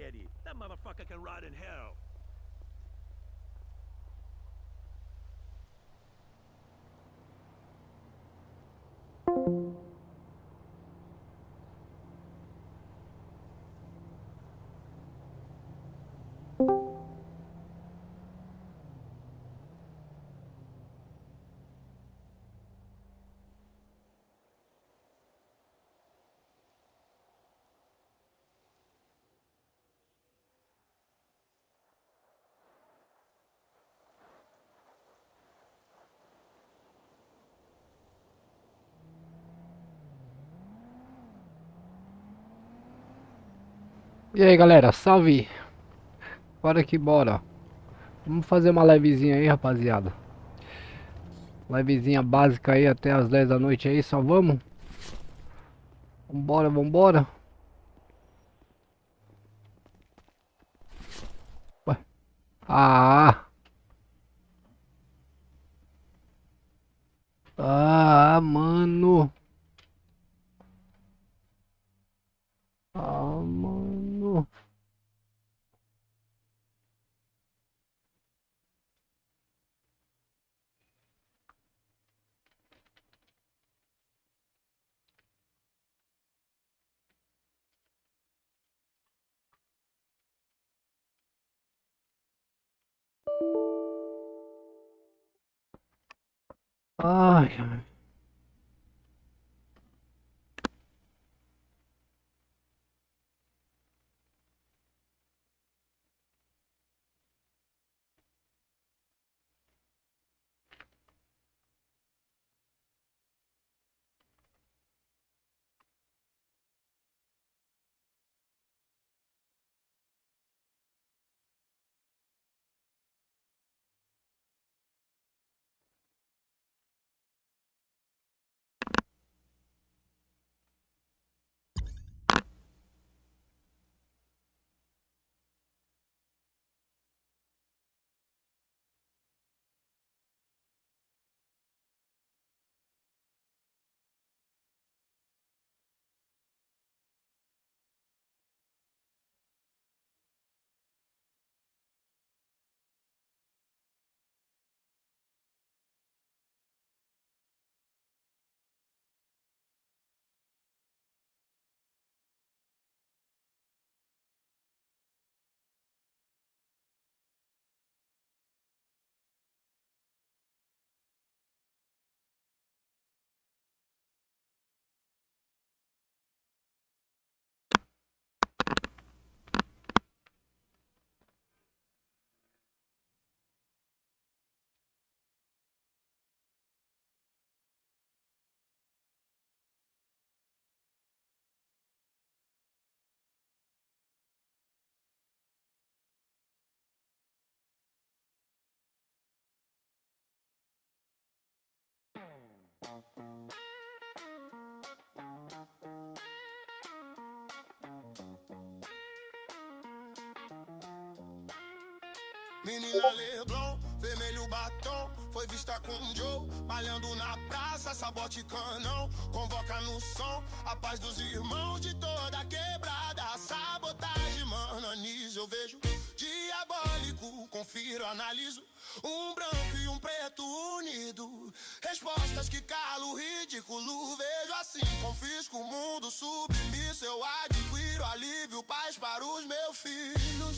Eddie. That motherfucker can rot in hell. E aí galera, salve! Bora que bora! Vamos fazer uma livezinha aí, rapaziada. Livezinha básica aí até as 10 da noite aí, só vamos? Vambora, vambora! Ué. Ah! Ah, mano! Ah, mano! Ai, ai. Menina Leblon, vermelho batom, foi vista com Joe, malhando na praça, sabote canão, convoca no som, a paz dos irmãos de toda quebrada, sabotagem, mano, anísio, eu vejo, diabólico, confiro, analiso, um branco e um preto unido, respostas que calo ridículo, vejo assim, confisco o mundo submisso, eu adquiro alívio, paz para os meus filhos.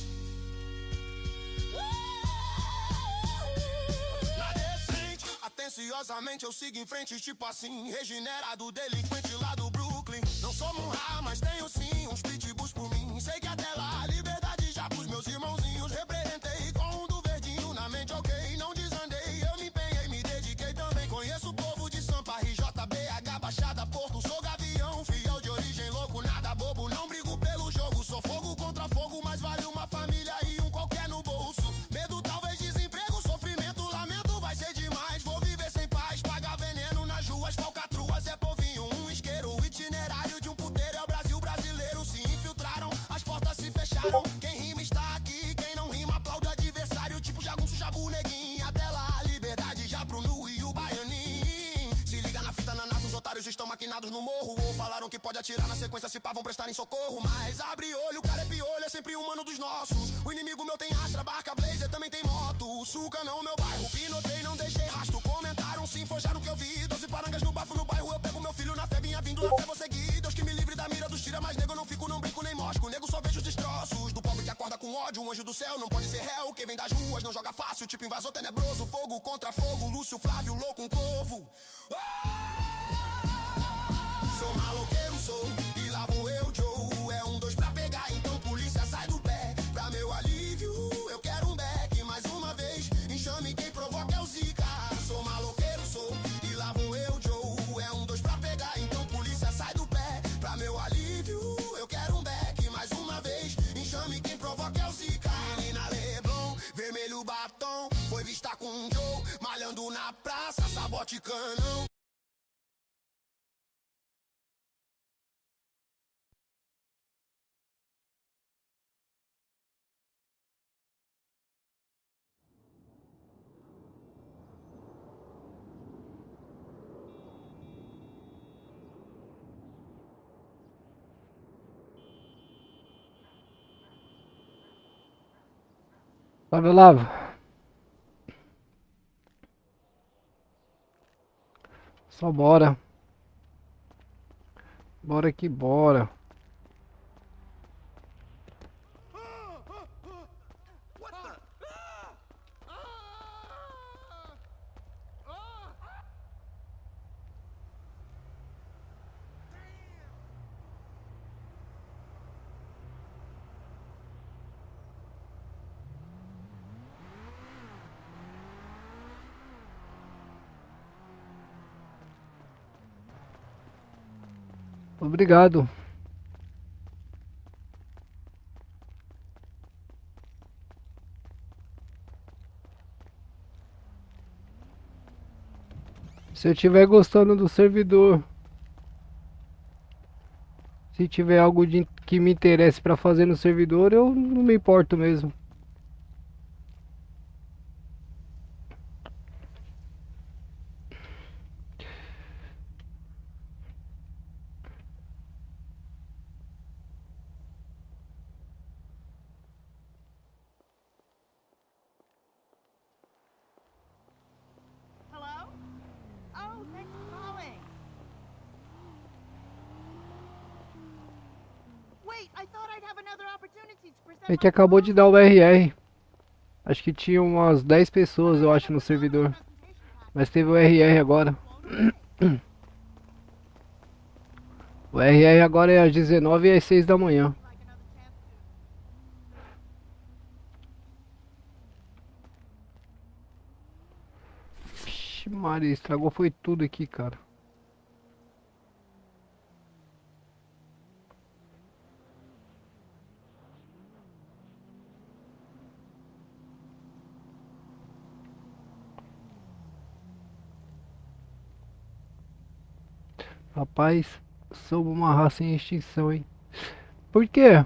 Na decente, atenciosamente eu sigo em frente, tipo assim, regenerado, delinquente lá do Brooklyn. Não sou Munra, mas tenho sim uns pitbulls por mim. Sei que até lá, liberdade já pros meus irmãozinhos. Representei com um do verdinho na mente, ok, não desandei. Eu me empenhei, me dediquei também. Conheço o povo de Sampa, RJ, BH, Baixada, Porto. Sou gavião, fiel de origem, louco, nada bobo. Não brigo pelo jogo, sou fogo contra fogo, mas vale uma família e um qualquer no bolso. Medo, talvez desemprego, sofrimento, lamento, vai ser demais. Vou viver sem paz, pagar veneno nas ruas, falcatruas, é povinho, um isqueiro. atirar na sequência, se pá vão prestar em socorro. Mas abre olho, o cara é piolho, é sempre um mano dos nossos. O inimigo meu tem Astra, barca, blazer, também tem moto. Suca não, meu bairro, pinotei, não deixei rastro. Comentaram sim, forjaram o que eu vi. 12 parangas no bafo no bairro, eu pego meu filho na fé, vinha vindo na fé, vou seguir. Deus que me livre da mira dos tira, mas nego não fico, não brinco nem mosco. Nego só vejo os destroços do pobre que acorda com ódio. Um anjo do céu não pode ser réu, quem vem das ruas não joga fácil. Tipo invasor tenebroso, fogo contra fogo. Lúcio, Flávio, louco, um corvo. Sou maloqueiro, sou, e lá vou eu, Joe. É 1, 2 pra pegar, então polícia sai do pé. Pra meu alívio, eu quero um beck. Mais uma vez, enxame quem provoca é o Zika. Sou maloqueiro, sou, e lá vou eu, Joe. É 1, 2 pra pegar, então polícia sai do pé. Pra meu alívio, eu quero um beck. Mais uma vez, enxame quem provoca é o Zika. Menina Leblon, vermelho batom, foi vista com um Joe. Malhando na praça, sabote canão. Salve, Olavo. Só bora. Bora que bora. Obrigado. Se eu estiver gostando do servidor, se tiver algo que me interesse pra fazer no servidor, eu não me importo mesmo. Hello? Oh, thanks for calling. Wait, I thought I'd have another opportunity to present É que acabou de dar o RR. Acho que tinha umas 10 pessoas, eu acho, no servidor. Mas teve o RR agora. O RR agora é às 19 e às 6 da manhã. Vixe Maria, estragou foi tudo aqui, cara. Rapaz, somos uma raça em extinção, hein? Por quê?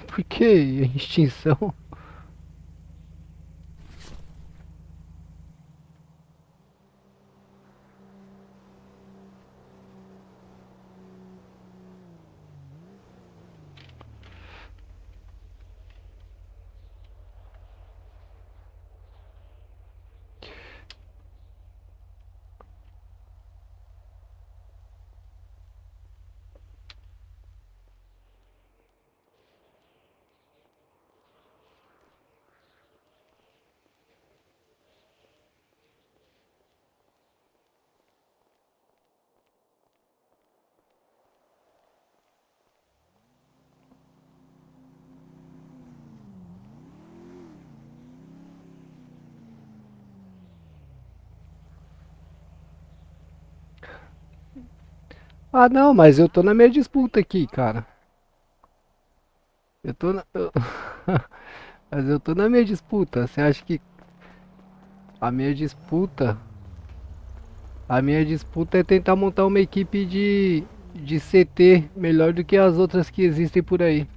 Por que extinção? Ah, não, mas eu tô na minha disputa aqui, cara. Eu tô na... Mas eu tô na minha disputa. Você acha que a minha disputa... A minha disputa é tentar montar uma equipe de CT melhor do que as outras que existem por aí.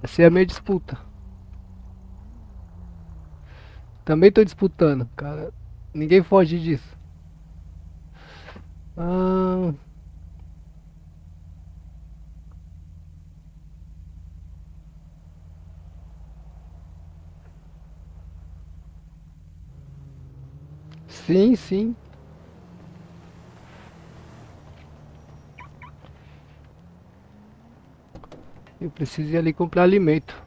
Essa é a minha disputa. Também tô disputando, cara. Ninguém foge disso. Ah, sim, sim. Eu preciso ir ali comprar alimento.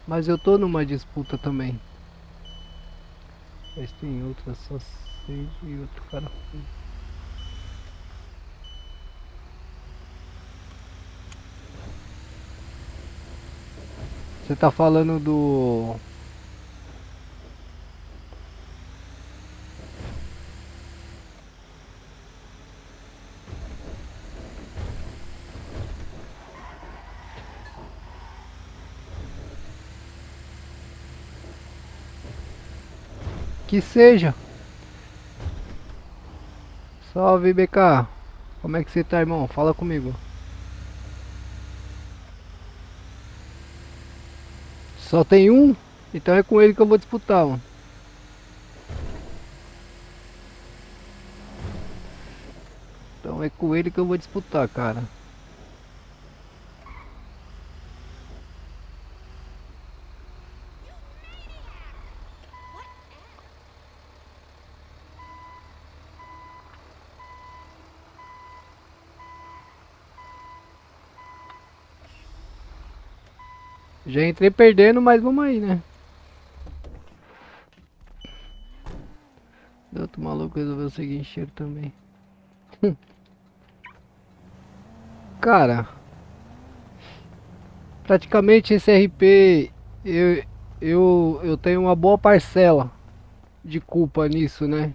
Mas eu tô numa disputa também. Mas tem outra, só sei de outro cara. Você tá falando do... Que seja. Salve, BK. Como é que você tá, irmão? Fala comigo. Só tem um? Então é com ele que eu vou disputar, mano. Então é com ele que eu vou disputar, cara. Já entrei perdendo, mas vamos aí, né? Outro maluco resolveu seguir encheiro também. Cara, praticamente esse RP eu tenho uma boa parcela de culpa nisso, né?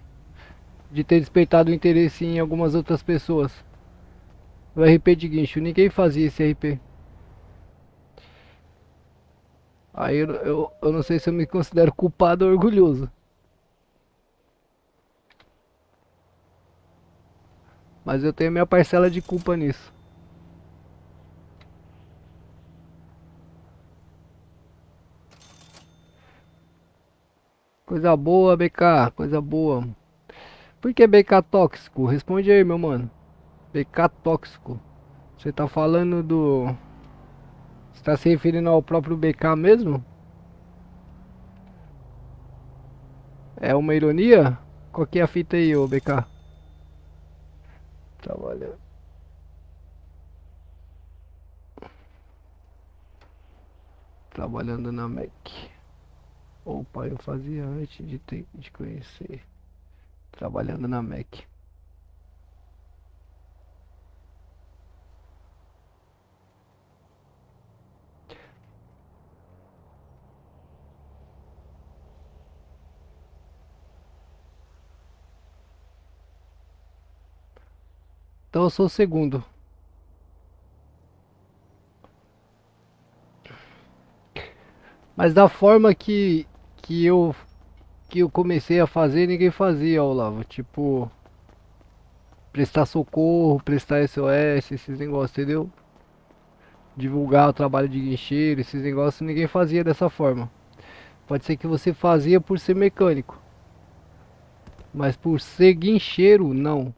De ter despertado o interesse em algumas outras pessoas. O RP de guincho, ninguém fazia esse RP. Aí eu não sei se eu me considero culpado ou orgulhoso. Mas eu tenho minha parcela de culpa nisso. Coisa boa, BK, coisa boa. Por que BK tóxico? Responde aí, meu mano. BK tóxico. Você tá falando do... Você tá se referindo ao próprio BK mesmo? É uma ironia? Qual que é a fita aí, ô BK? Trabalhando. Trabalhando na Mac. Opa, eu fazia antes de conhecer. Trabalhando na Mac. Então eu sou o segundo. Mas da forma que eu que eu comecei a fazer, ninguém fazia, Olavo. Tipo, prestar socorro, prestar SOS, esses negócios, entendeu? Divulgar o trabalho de guincheiro, esses negócios, ninguém fazia dessa forma. Pode ser que você fazia por ser mecânico, mas por ser guincheiro, não.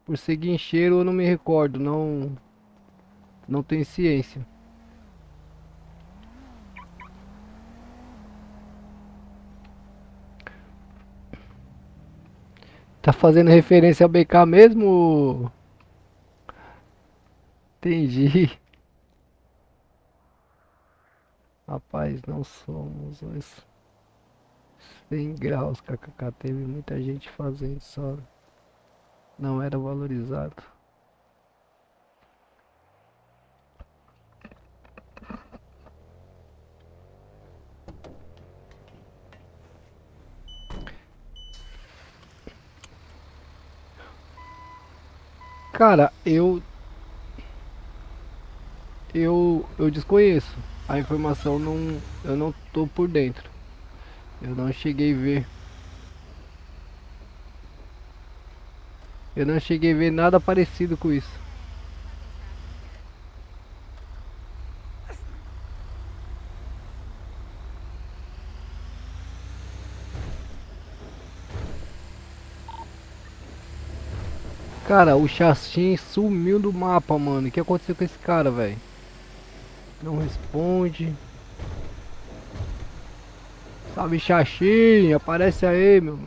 Por ser guincheiro eu não me recordo, não tenho ciência. Tá fazendo referência ao BK mesmo? Entendi. Rapaz, não somos os 100 graus, kkk. Teve muita gente fazendo, só não era valorizado. Cara, eu desconheço. A informação não, eu não tô por dentro. Eu não cheguei a ver. Eu não cheguei a ver nada parecido com isso. Cara, o Chastin sumiu do mapa, mano. O que aconteceu com esse cara, velho? Não responde. Salve, Chastin, aparece aí, meu.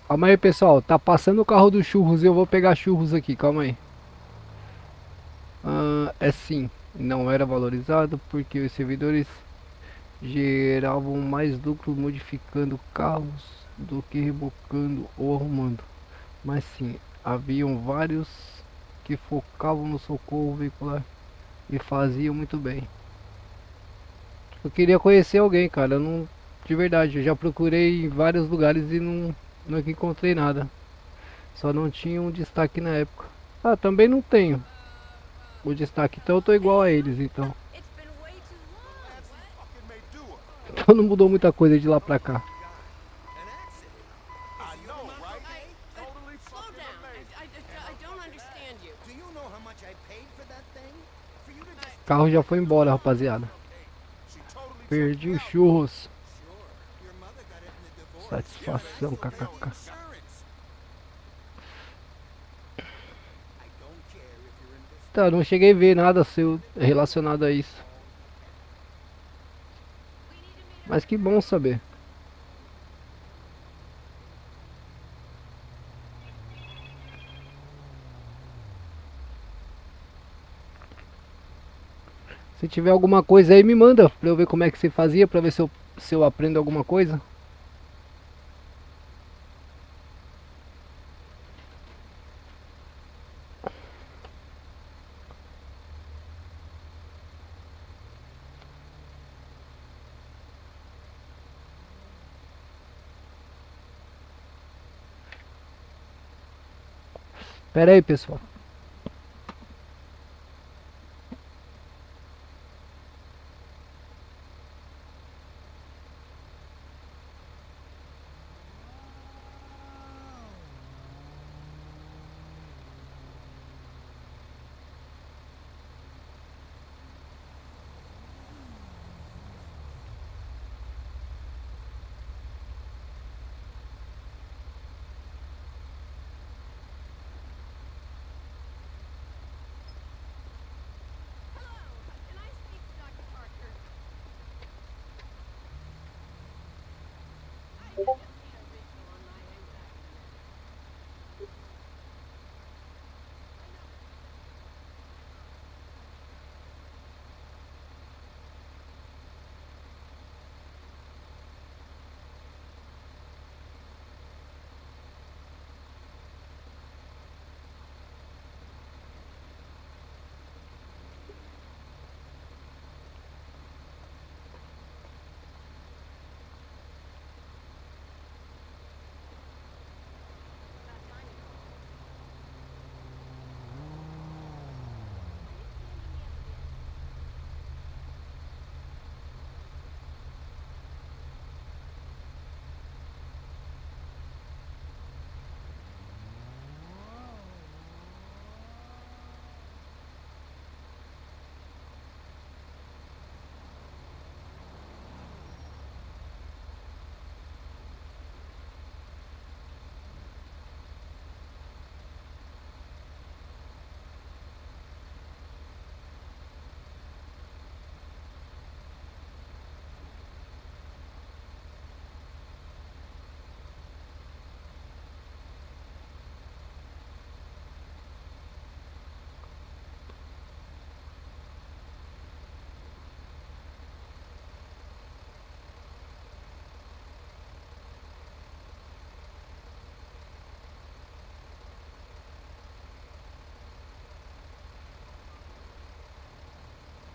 Calma aí, pessoal. Tá passando o carro do churros e eu vou pegar churros aqui. Calma aí. É sim. Não era valorizado porque os servidores geravam mais lucro modificando carros do que rebocando ou arrumando. Mas sim, haviam vários que focavam no socorro veicular e faziam muito bem. Eu queria conhecer alguém, cara. Eu não, de verdade, eu já procurei em vários lugares e não encontrei nada. Só não tinha um destaque na época. Ah, também não tenho o destaque, então eu tô igual a eles, então. It's been way too long. What? Fucking may do it. Então não mudou muita coisa de lá pra cá. An accident. I know, right? Totally Slow fucking down. amazing. I don't understand you. Do you know how much I paid for that thing? For you to just O carro já foi embora, rapaziada. She totally Perdi os churros. sure. Your mother got it in the divorce. Satisfação, kkk. insurance. I don't care if you're in this. Tá, não cheguei a ver nada seu relacionado a isso. Mas que bom saber. Se tiver alguma coisa aí, me manda pra eu ver como é que você fazia, pra ver se eu aprendo alguma coisa. Pera aí, pessoal. Can I speak to Dr. Parker? I just need a visual on my anxiety.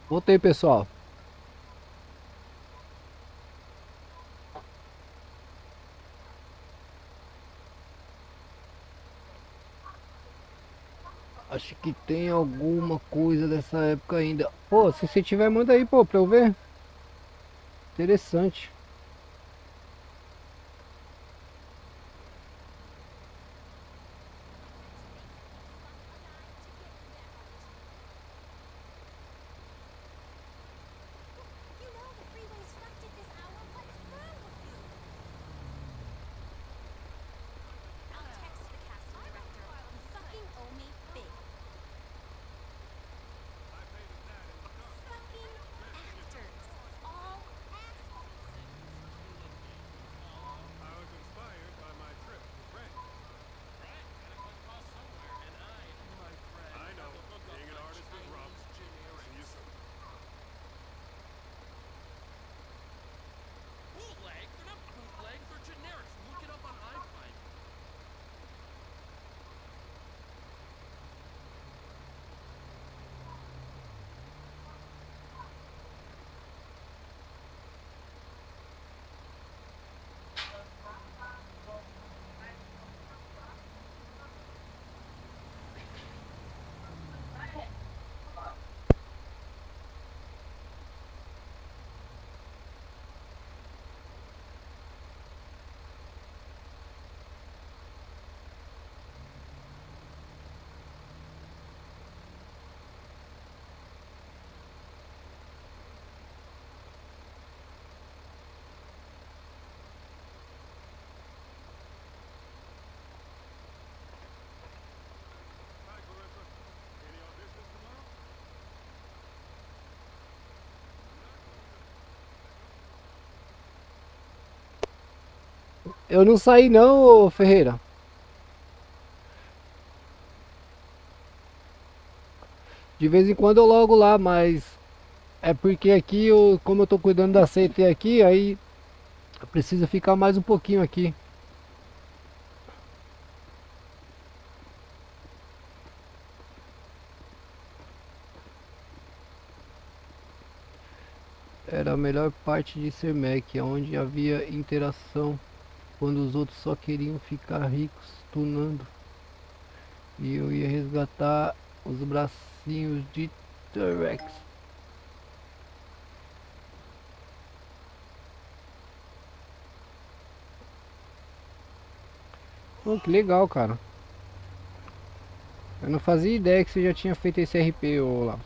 Voltei, pessoal. Acho que tem alguma coisa dessa época ainda. Pô, se você tiver, manda aí, pô, pra eu ver. Interessante. You know the freeway's fucked at this hour. What's wrong with you? I'll text the casting director. You fucking owe me big. Fucking actors. All assholes. I was inspired by my trip to France. I know. Being an artist is rough. See you soon. Bootleg? They're not bootlegs, they're generics. Look it up on iFind. Hi, Clarissa. Any auditions tomorrow? Eu não saí não, ô Ferreira. De vez em quando eu logo lá, mas é porque aqui, como eu tô cuidando da CT aqui, aí eu preciso ficar mais um pouquinho aqui. Era a melhor parte de ser Mac, onde havia interação, quando os outros só queriam ficar ricos, tunando. E eu ia resgatar os bracinhos de T-Rex. Pô, que legal, cara. Eu não fazia ideia que você já tinha feito esse RP, ô lá.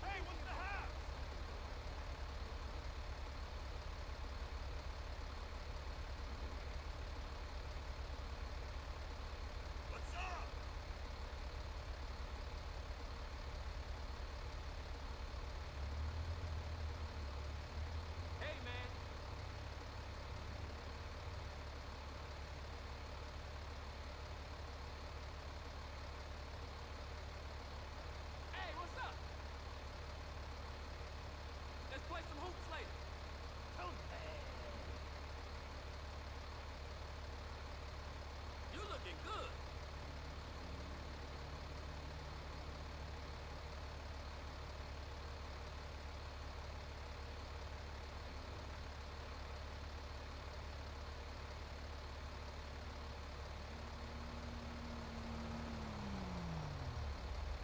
Hey, what's the haps? What's up? Hey, man. Hey, what's up? Let's play some hoops later. You looking good.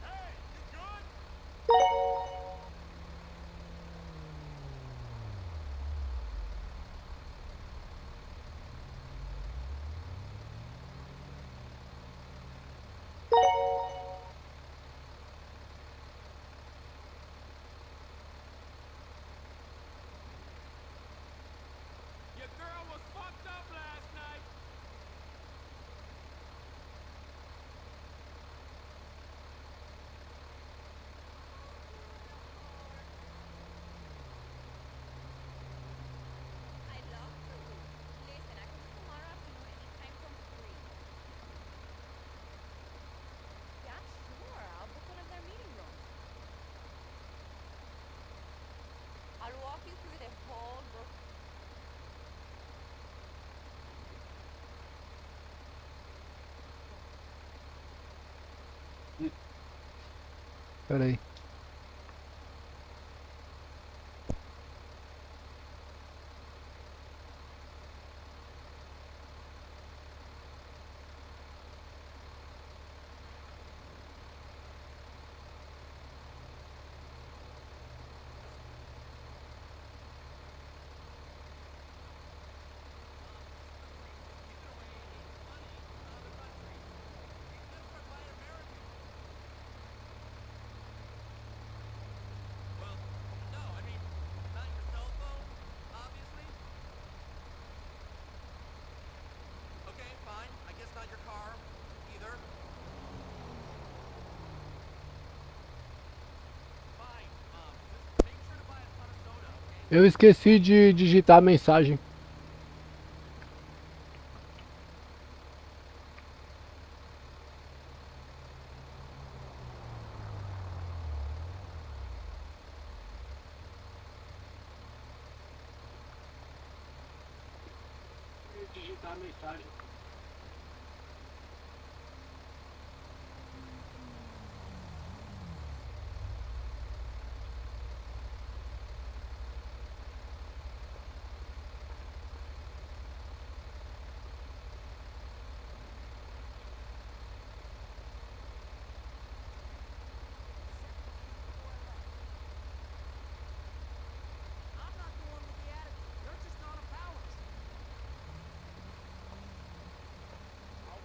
Hey, you good? Your girl was fucked up last night. I love to. Listen, I can do tomorrow afternoon anytime from 3. Yeah, sure. I'll book one of their meeting rooms. I'll walk you through the whole book. Pera aí. Eu esqueci de digitar a mensagem. Digitar a mensagem. I'm not the one with the attitude. You're just on a power trip.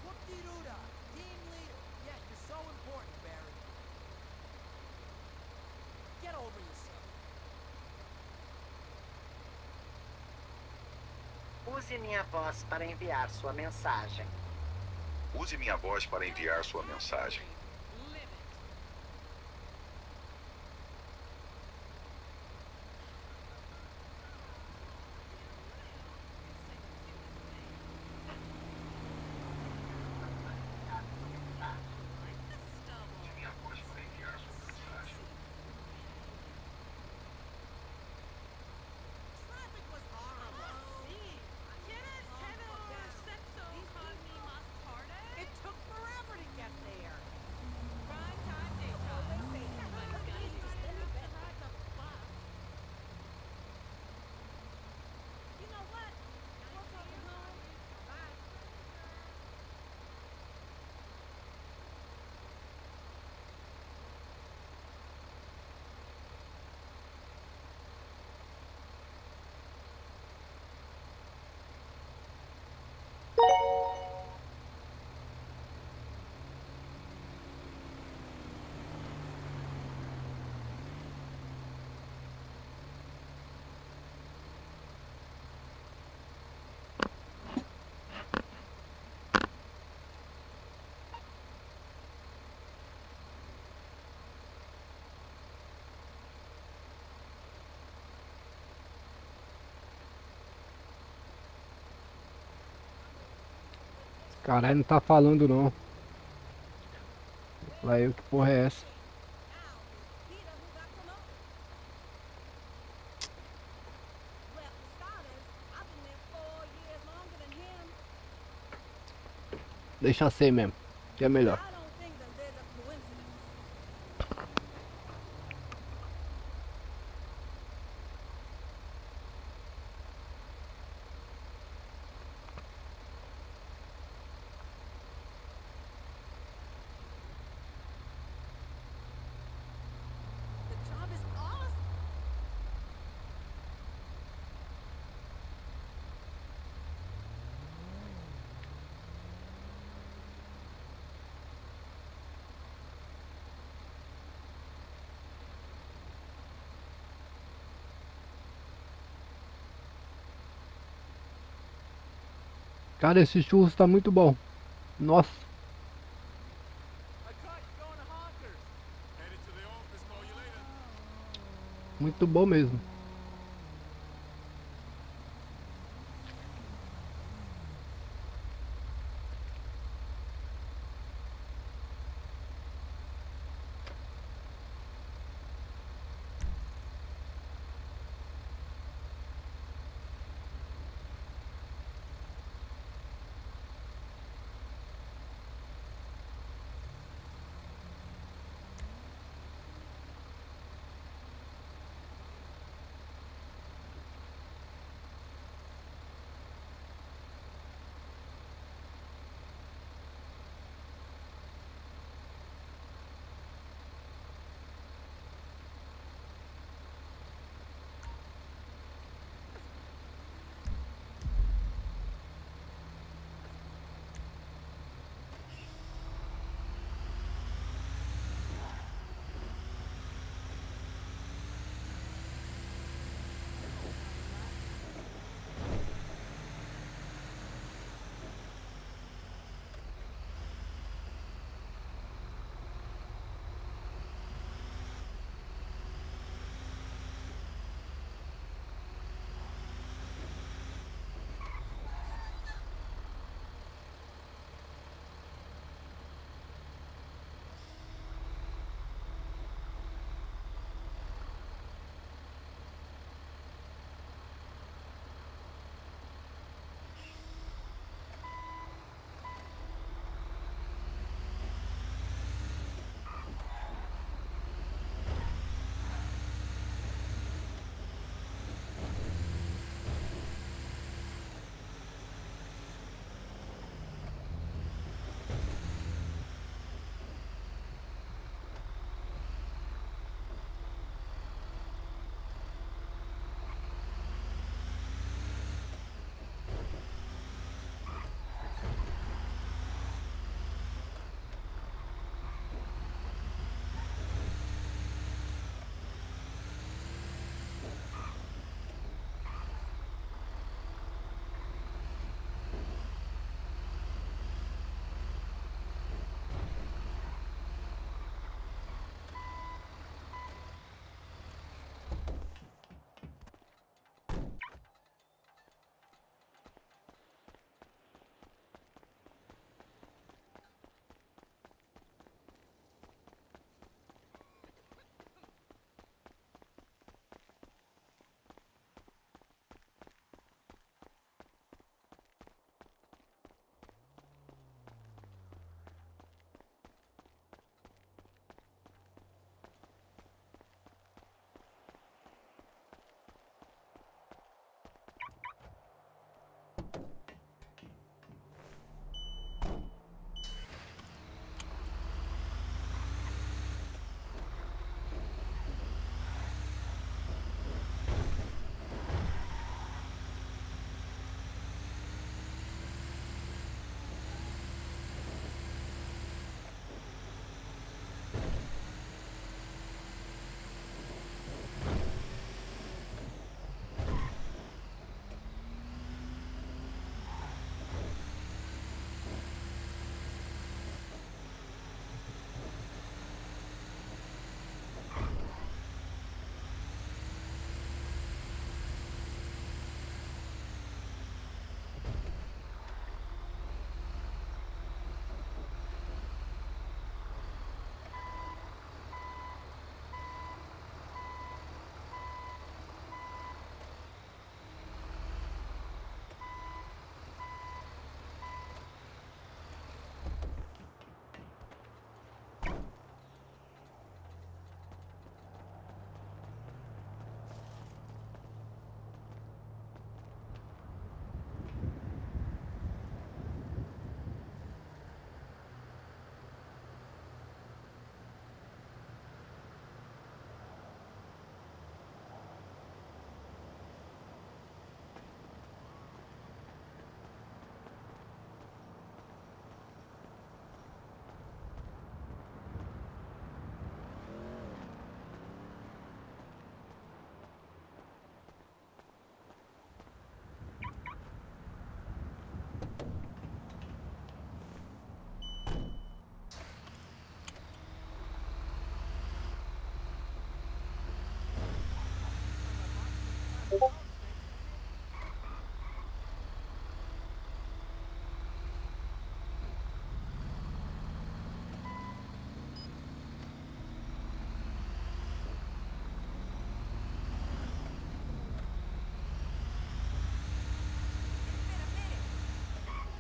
Whoop-de-doo-dah. Team leader. Yeah, you're so important, Barry. Get over yourself. Use minha voz para enviar sua mensagem. Use minha voz para enviar sua mensagem. Live it. Traffic was horrible. It took forever to get there. You know what? We'll take you home. Bye. Caralho, não tá falando não. Vai eu, que porra é essa? Deixa ser mesmo, que é melhor. The job is awesome. Cara, esse churros tá muito bom. Nossa, I caught you going to Honkers. Headed to the office, call you later. muito bom mesmo.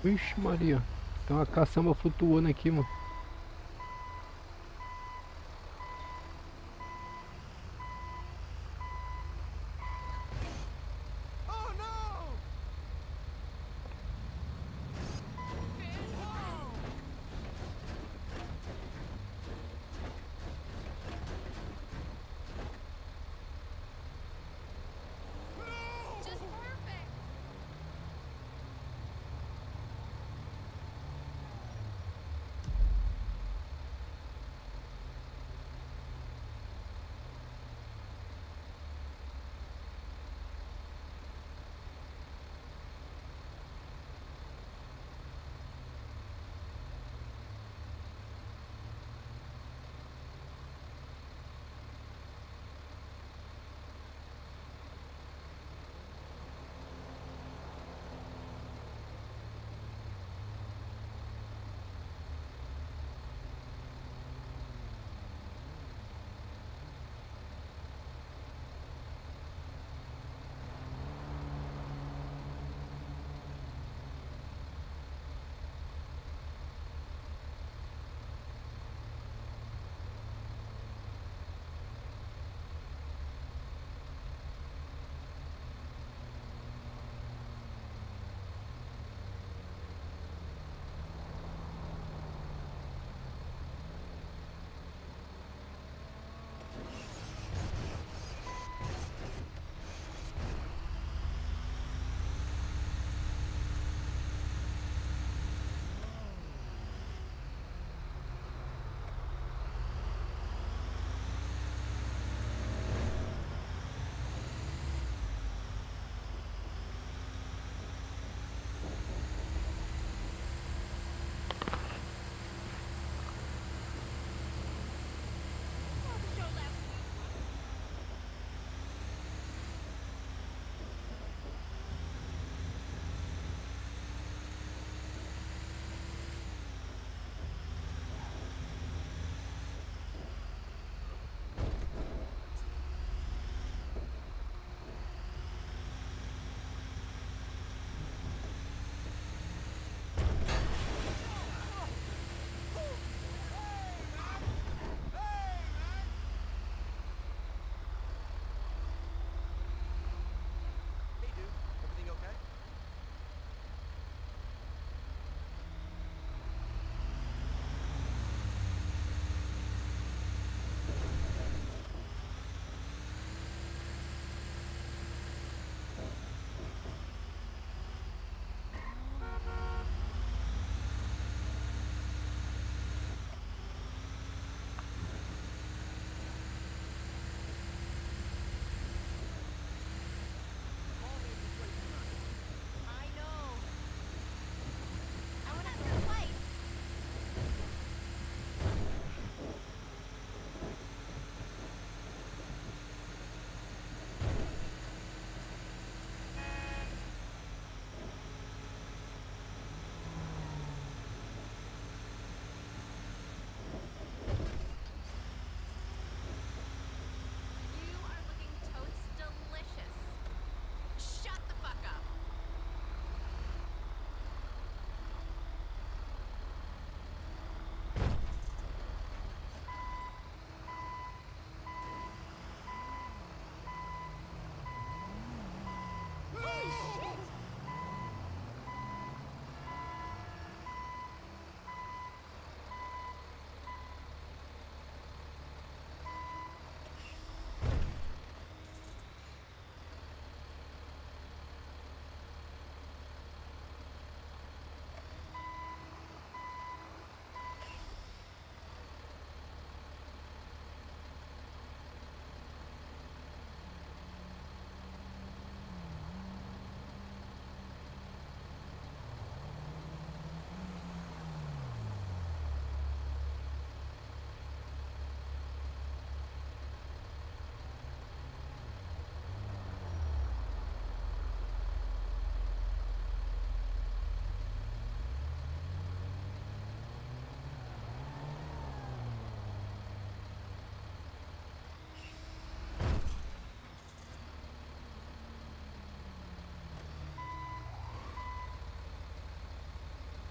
Vixe Maria. Tem uma caçamba flutuando aqui, mano. Oh no! Just perfect.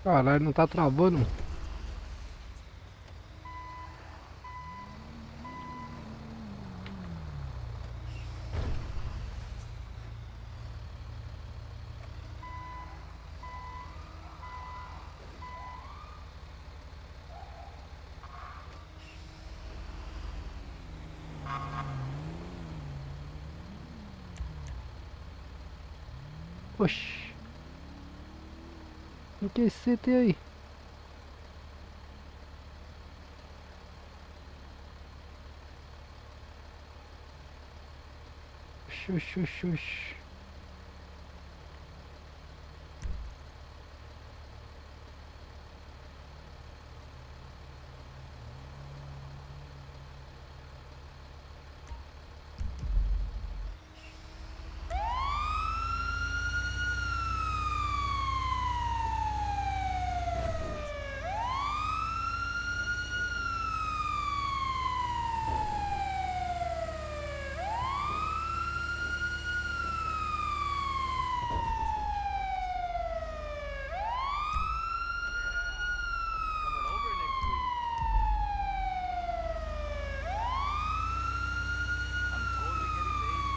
Caralho, não tá travando. Oxi. O que é esse CT aí? Oxi. Coming over next week. I'm totally getting lazy.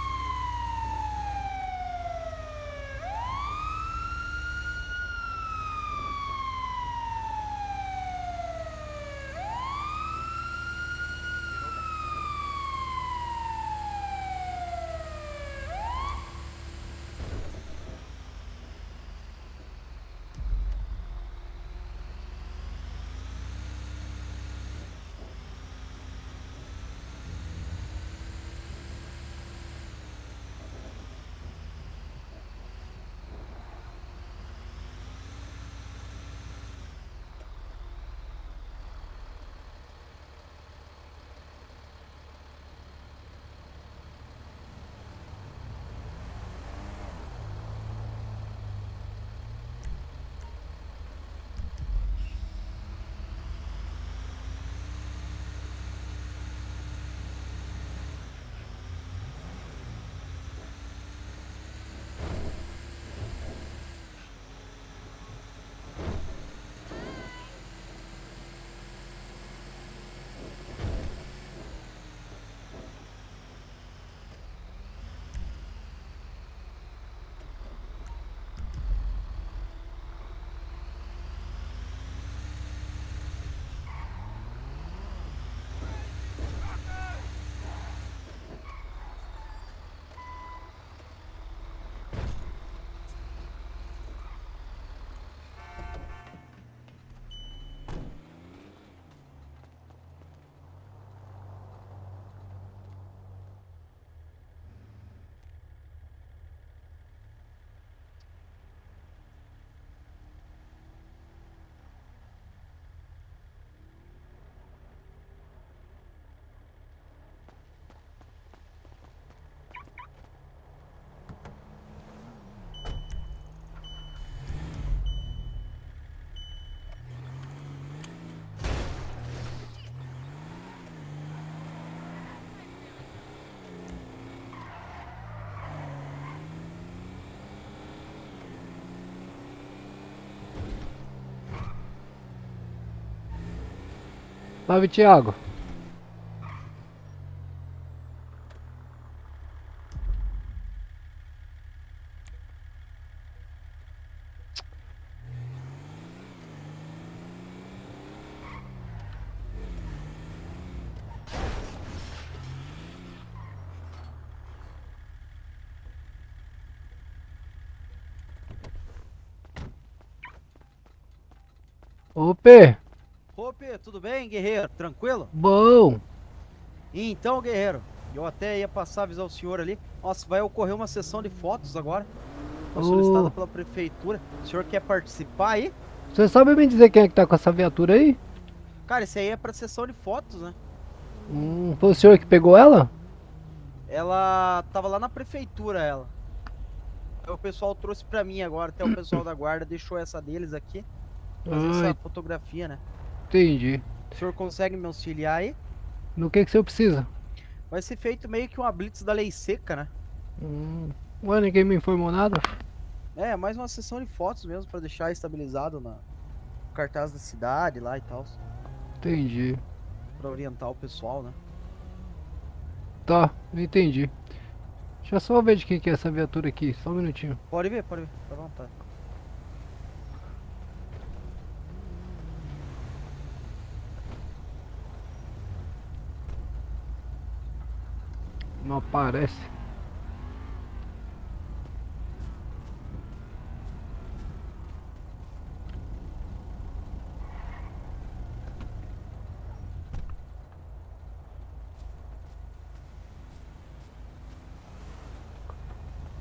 Salve, Thiago. Opa, Ope, tudo bem, guerreiro? Tranquilo? bom. Então, guerreiro, eu até ia passar a avisar o senhor ali. Nossa, vai ocorrer uma sessão de fotos agora. Foi solicitada Ô, pela prefeitura. O senhor quer participar aí? você sabe me dizer quem é que tá com essa viatura aí? Cara, esse aí é pra sessão de fotos, né? Foi o senhor que pegou ela? Ela tava lá na prefeitura, ela. Aí o pessoal trouxe pra mim agora, até o pessoal da guarda deixou essa deles aqui. Fazer Ah, essa fotografia, né? entendi. O senhor consegue me auxiliar aí? No que o senhor precisa? Vai ser feito meio que uma blitz da lei seca, né? Ué, ninguém me informou nada? É, mais uma sessão de fotos mesmo pra deixar estabilizado cartaz da cidade lá e tal. Entendi. Pra orientar o pessoal, né? Tá, entendi. Deixa eu só ver de quem que é essa viatura aqui, só um minutinho. Pode ver, fica à vontade. Não aparece.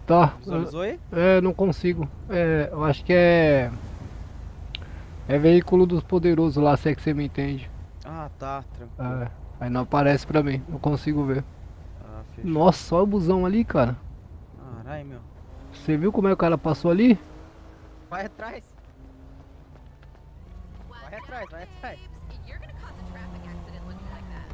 Tá. Visualizou aí? Não consigo. Eu acho que é. É veículo dos poderosos lá, se é que você me entende. Ah, tá, tranquilo. Aí não aparece pra mim, não consigo ver. Ah, fechou. Nossa, olha o busão ali, cara. Caralho, meu. Você viu como é que o cara passou ali? Vai atrás. Vai atrás, vai atrás. You're gonna cause a traffic accident looking like that.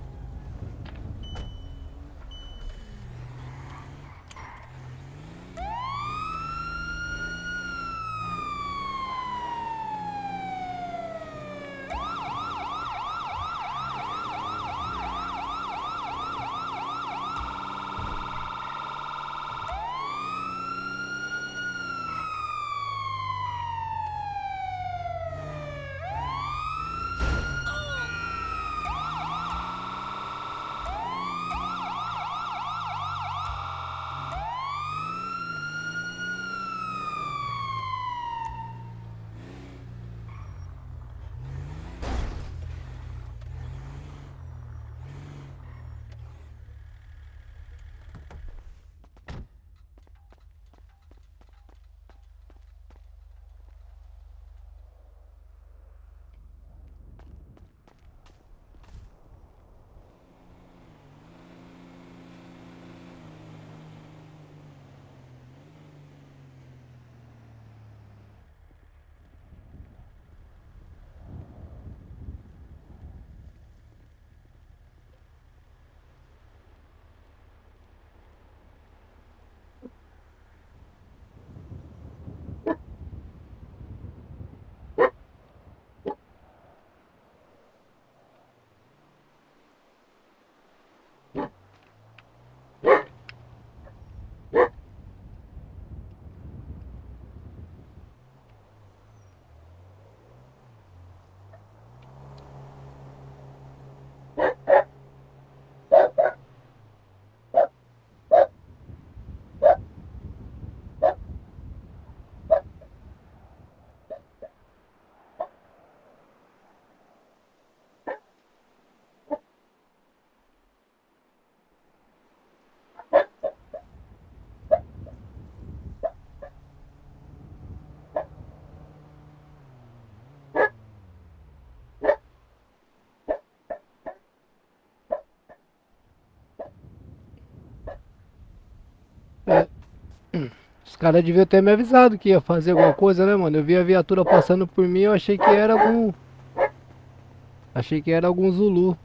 Os caras deviam ter me avisado que ia fazer alguma coisa, né, mano? Eu vi a viatura passando por mim, eu achei que era algum. Achei que era algum Zulu.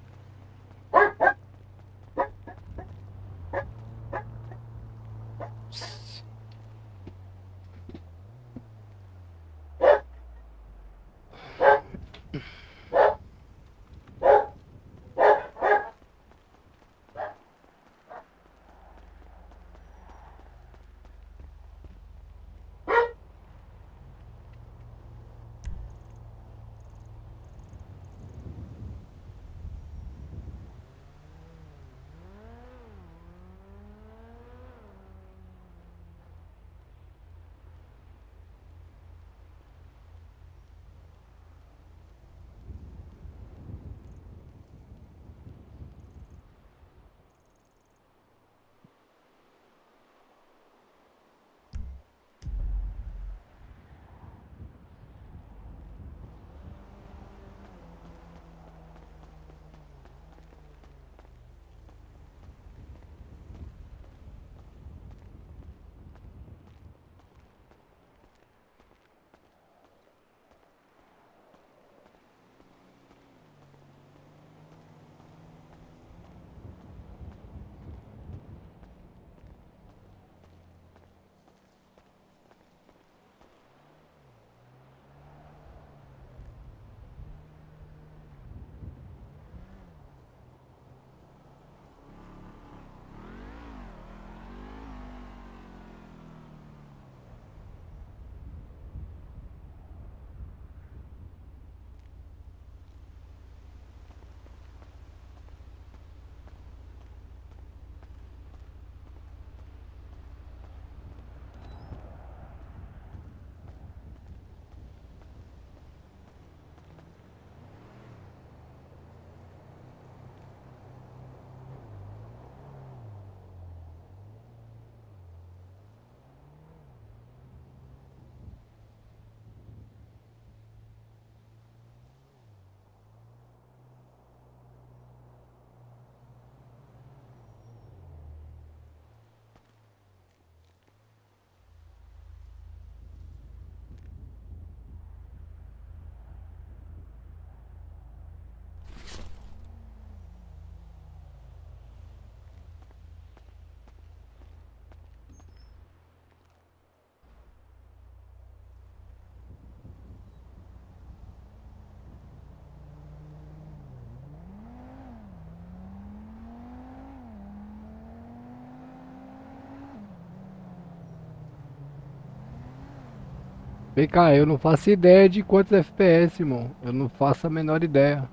Vem cá, eu não faço ideia de quantos FPS, irmão. Eu não faço a menor ideia.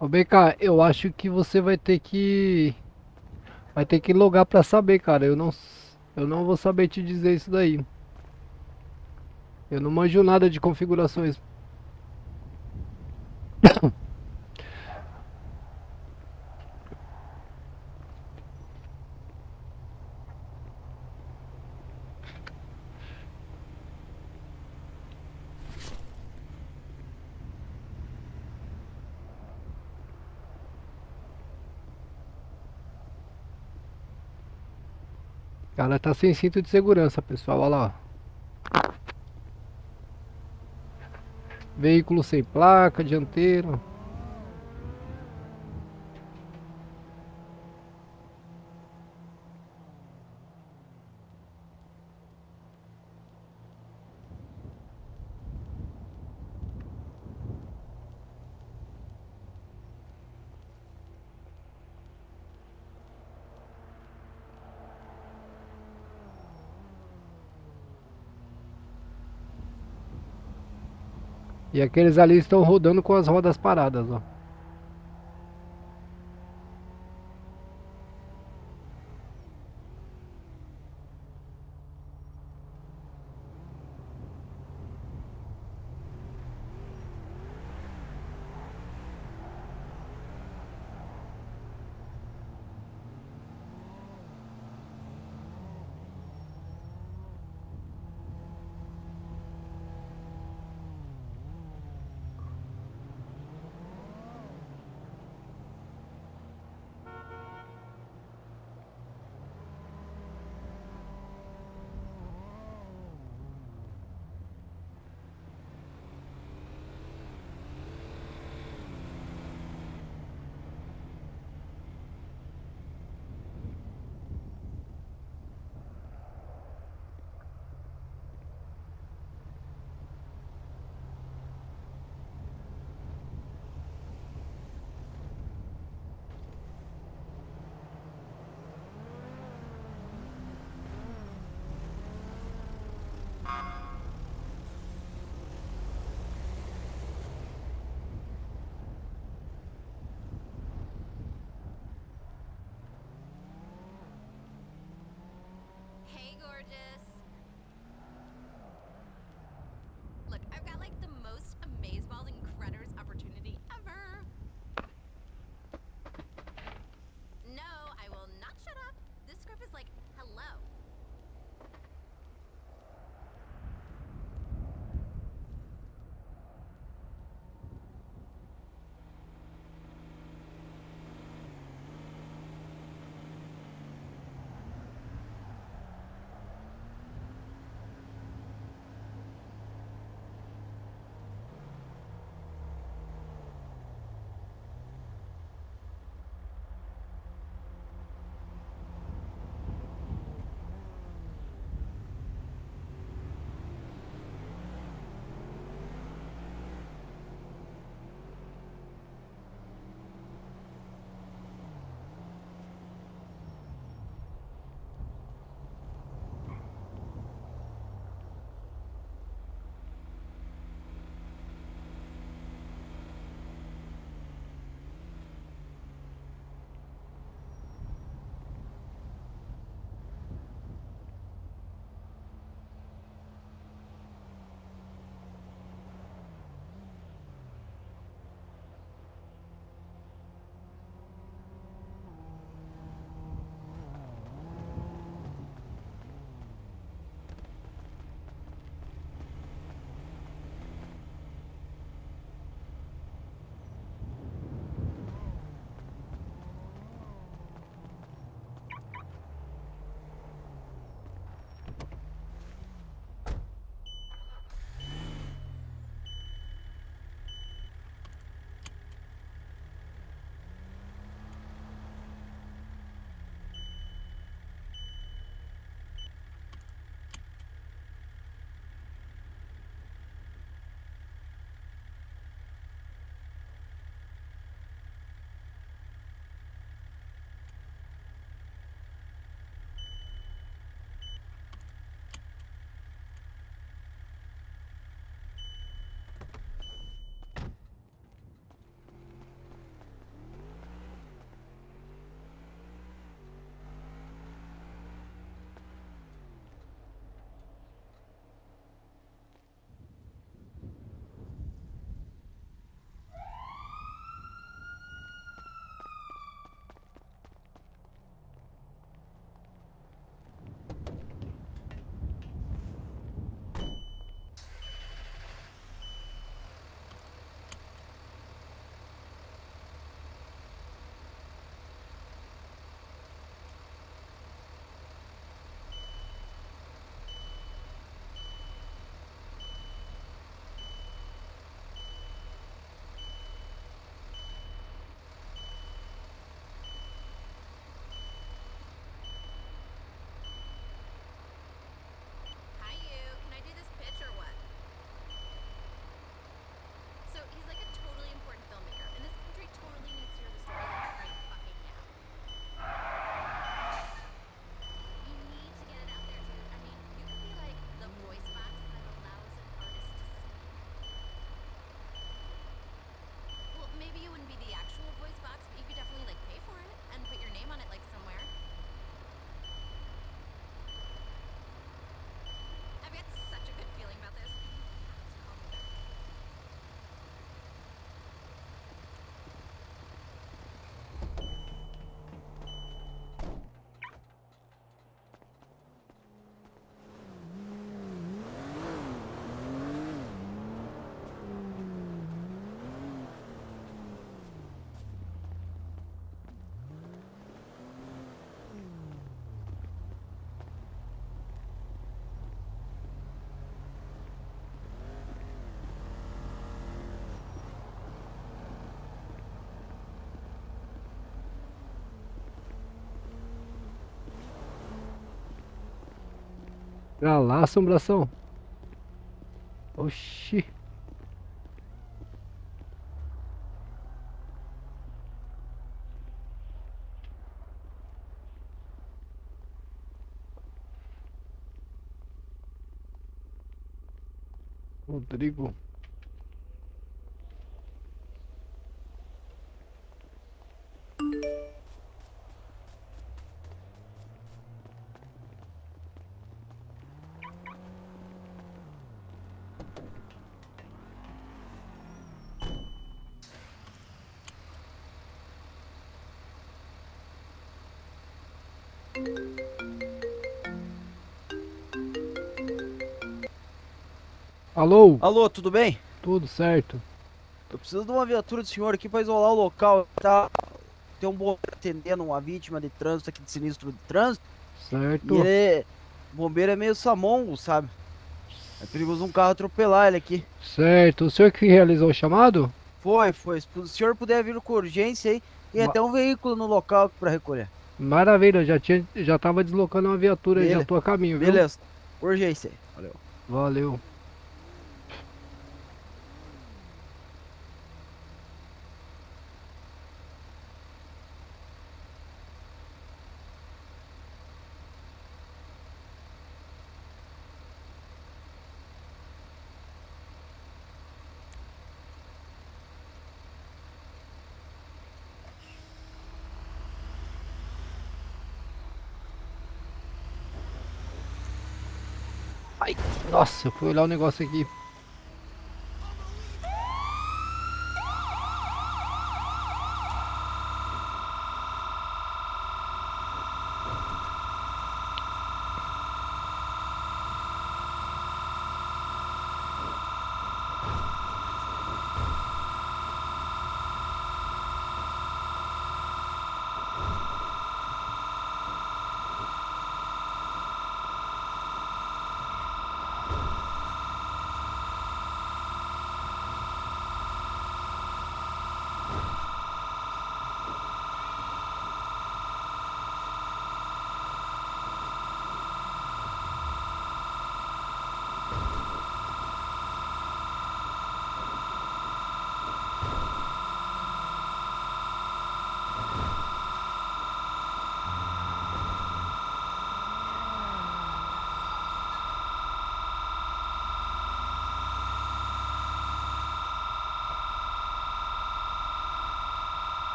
Ô BK, eu acho que você vai ter que logar pra saber, cara. Eu não vou saber te dizer isso daí. Eu não manjo nada de configurações. O cara tá sem cinto de segurança, pessoal. Olha lá. Veículo sem placa, dianteiro. E aqueles ali estão rodando com as rodas paradas, ó. Hey, gorgeous. Look, I've got like the most amazeballs and critters opportunity ever. No, I will not shut up. This script is like, hello. Pra lá, assombração. Oxi. Rodrigo. Alô? Alô, tudo bem? Tudo certo? Eu preciso de uma viatura do senhor aqui pra isolar o local. Tá? Tem um bombeiro atendendo uma vítima de trânsito aqui de sinistro de trânsito. Certo. E ele. O bombeiro é meio samongo, sabe? É perigoso um carro atropelar ele aqui. Certo. O senhor que realizou o chamado? Foi. Se o senhor puder vir com urgência aí, tem até um veículo no local pra recolher. Maravilha, já tava deslocando uma viatura aí, já tô a caminho, viu? Beleza. Urgência aí. Valeu. Valeu. Ai, nossa, eu fui olhar o negócio aqui.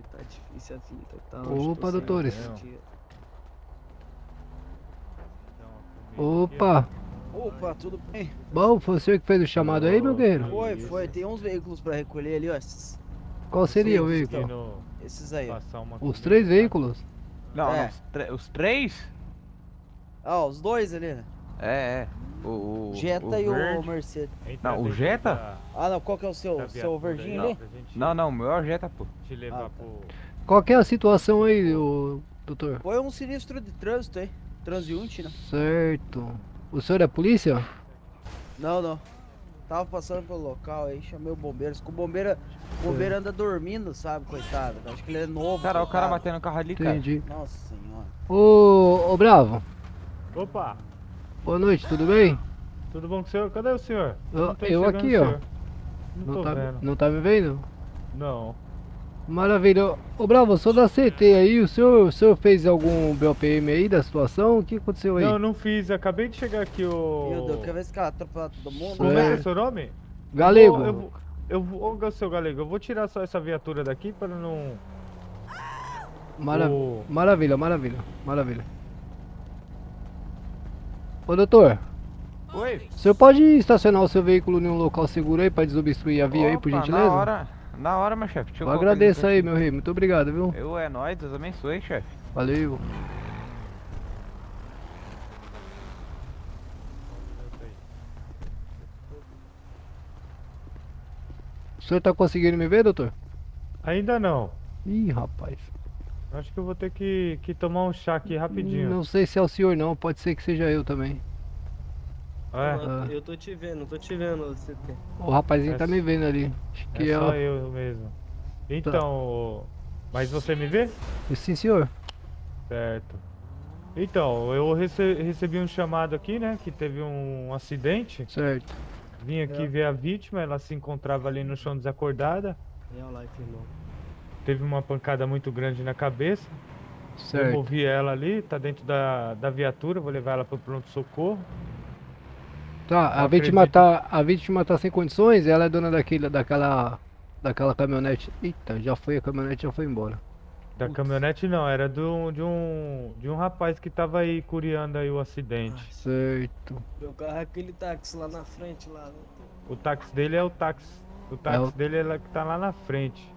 Tá difícil a vida, tá? Opa, doutores. Então, Opa. Opa, tudo bem? Bom, foi o senhor que fez o chamado aí, meu guerreiro? Foi. Tem uns veículos pra recolher ali, ó. Qual seria o veículo? Esses aí, ó. Os 3 veículos? Não, É. os três? Ah, os dois ali, né? É. O Jetta e verde. o Mercedes. Não, o Jetta? Ah, não, qual que é o seu? Seu verdinho ali? Não, o meu é o Jetta, pô. Te levar pro. Qual que é a situação aí, doutor? Foi um sinistro de trânsito aí. Transeunte, né? Certo. O senhor é polícia? Não. Tava passando pelo local aí, chamei o bombeiro. O bombeiro anda dormindo, sabe, coitado. Acho que ele é novo. Cara, o cara batendo no carro ali, cara. Entendi. Nossa senhora. Ô, Bravo. Opa! Boa noite, tudo bem? Tudo bom com o senhor? Cadê o senhor? Não tô Eu enxergando aqui, o ó. senhor. Não tô vendo. Não tá me vendo? Não. Maravilha. Ô, Bravo, eu sou da CT aí. O senhor fez algum BOPM aí da situação? O que aconteceu aí? Não fiz. Acabei de chegar aqui, Meu Deus, o. quer ver esse cara atropelar todo mundo? Como é que é o seu nome? Galego. Eu vou, seu Galego, eu vou tirar só essa viatura daqui para não. Maravilha. Ô, doutor. Oi. O senhor pode estacionar o seu veículo em um local seguro aí pra desobstruir a via aí, por Opa, gentileza? Na hora, meu chefe. Deixa Eu colocar ele no agradeço aí, cantinho. meu rei. Muito obrigado, viu? É nóis, Deus abençoe, chefe. Valeu. O senhor tá conseguindo me ver, doutor? Ainda não. Ih, rapaz. Acho que eu vou ter que tomar um chá aqui rapidinho. Não sei se é o senhor não, pode ser que seja eu também. É? Eu tô te vendo, você tem. O rapazinho É tá me vendo ali. Acho que É é só o... eu mesmo. Então, mas você me vê? Sim, senhor. Certo. Então, eu recebi um chamado aqui, né? Que teve um acidente. Certo. Vim aqui ver a vítima, ela se encontrava ali no chão desacordada. Irmão. Teve uma pancada muito grande na cabeça. Certo. Eu movi ela ali, tá dentro da viatura, vou levar ela pro pronto-socorro. Tá, a vítima tá sem condições, ela é dona daquela caminhonete. Eita, já foi a caminhonete, já foi embora. Da caminhonete não, era de um rapaz que tava aí curiando aí o acidente. Certo. Meu carro é aquele táxi lá na frente, lá. Né? O táxi dele é o táxi. O táxi dele é lá que tá lá na frente.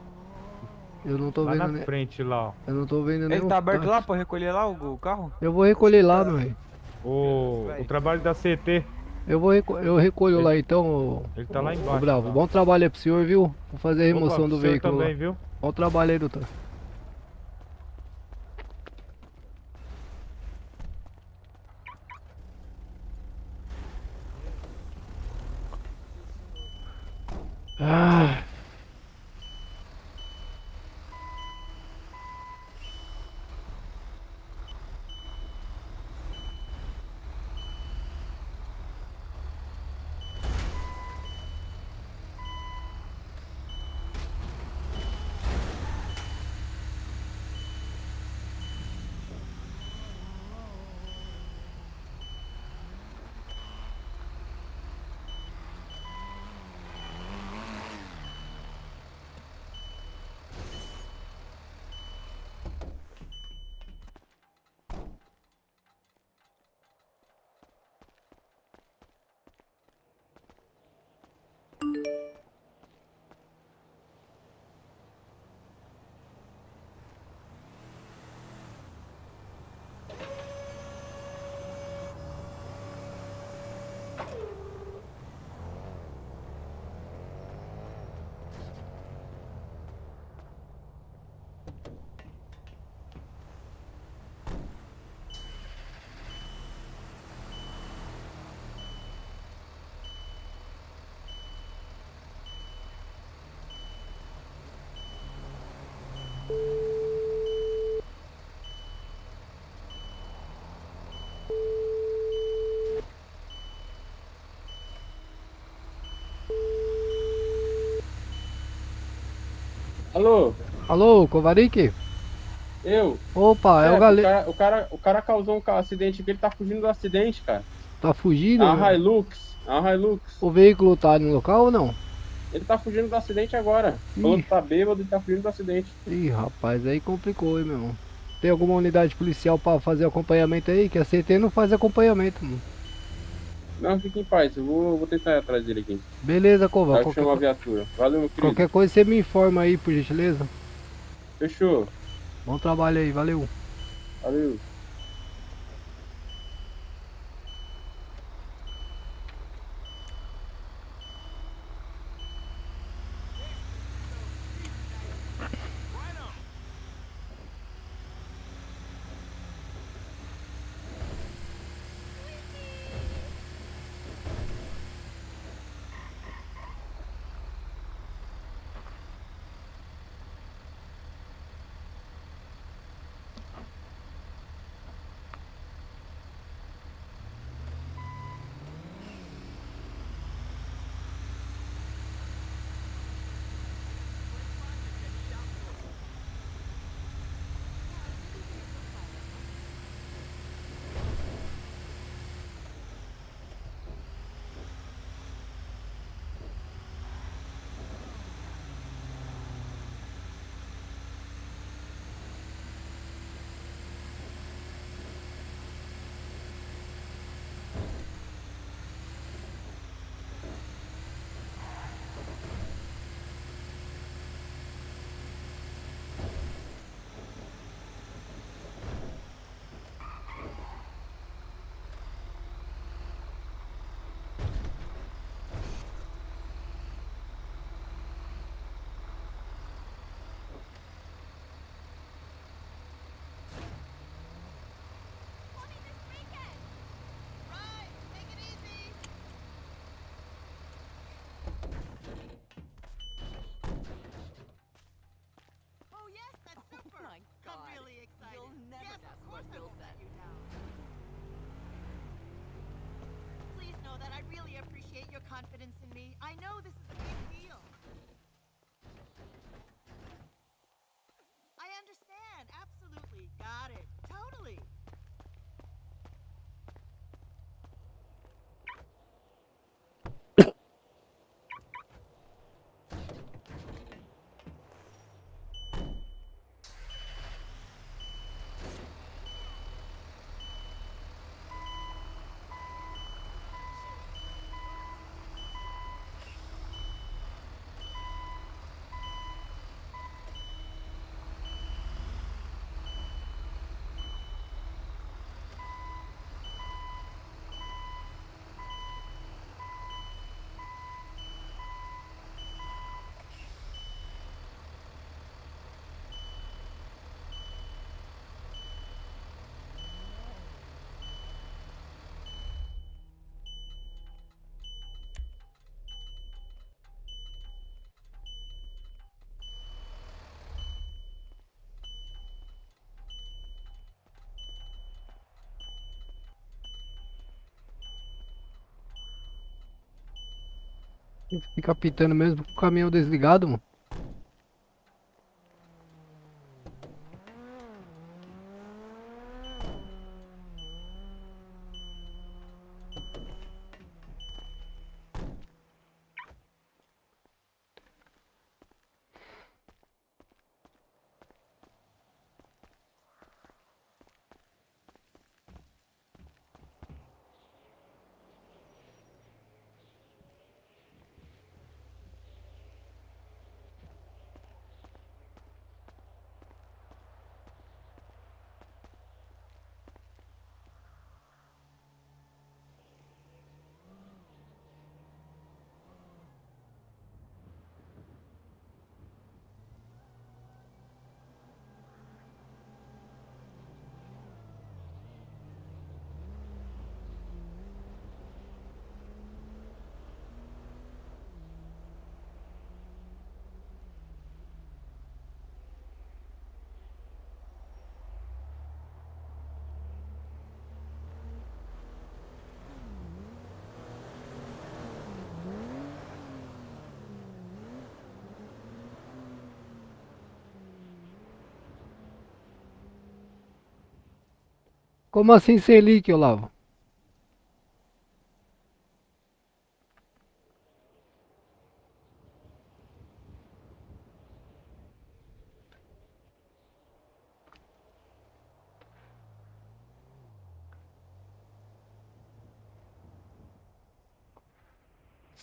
Eu não tô lá vendo na frente lá, ó. Eu não tô vendo Ele nenhum tá aberto táxi. lá pra recolher lá o carro? Eu vou recolher lá, meu rei. O trabalho da CT. Eu recolho lá então. Ele tá lá ô embaixo. Bravo. Lá. Bom trabalho aí pro senhor, viu? Vou fazer a remoção do veículo. também, lá. viu? Bom trabalho aí, doutor. Ah. Alô? Alô, Kovarik? Eu? Opa, é o galera. O cara causou um acidente aqui, ele tá fugindo do acidente, cara. Tá fugindo? É uma Hilux. O veículo tá no local ou não? Ele tá fugindo do acidente agora. Falou que tá bêbado e tá fugindo do acidente. Ih, rapaz, aí complicou, hein, meu irmão. Tem alguma unidade policial pra fazer acompanhamento aí? Que a CT não faz acompanhamento, mano. Não, fique em paz, eu vou tentar ir atrás dele aqui. Beleza, Koval. Vai chamar a viatura. Valeu, meu querido. Qualquer coisa você me informa aí, por gentileza. Fechou. Bom trabalho aí, valeu. Valeu. course I won't let you down. Please know that I really appreciate your confidence in me. I know this is a big deal. I understand. Absolutely. Got it. Totally. Fica pitando mesmo com o caminhão desligado, mano. Como assim sem link, Olavo?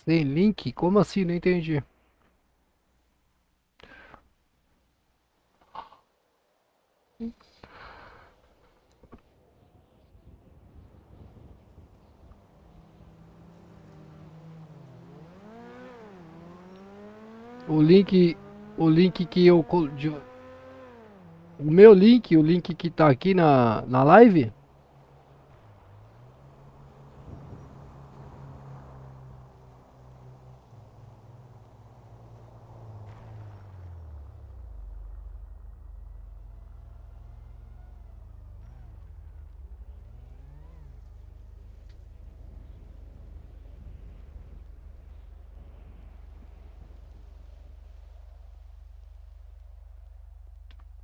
Sem link? Como assim? Não entendi. O link que eu o meu link, o link que tá aqui na live?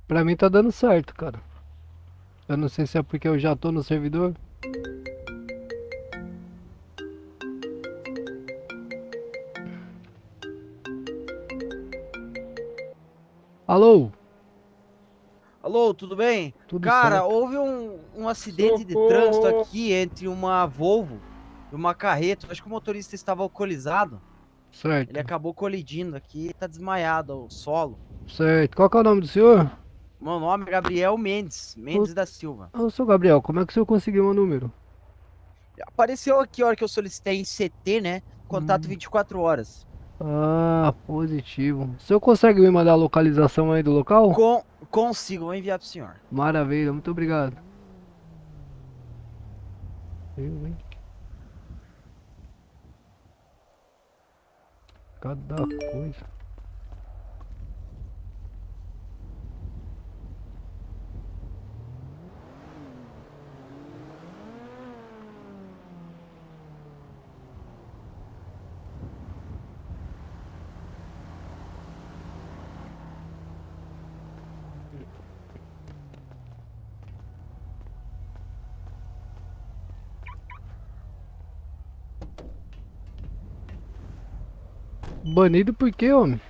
Pra mim tá dando certo, cara. Eu não sei se é porque eu já tô no servidor. Alô? Alô, tudo bem? Tudo Cara, certo. houve um acidente de trânsito aqui entre uma Volvo e uma carreta. Acho que o motorista estava alcoolizado. Certo. Ele acabou colidindo aqui, tá desmaiado ao solo. Certo. Qual que é o nome do senhor? Meu nome é Gabriel Mendes da Silva. Ô, seu Gabriel, como é que o senhor conseguiu meu número? Apareceu aqui a hora que eu solicitei em CT, né? Contato 24 horas. Ah, positivo. O senhor consegue me mandar a localização aí do local? Consigo, vou enviar pro senhor. Maravilha, muito obrigado. Cada coisa. Banido por quê, homem?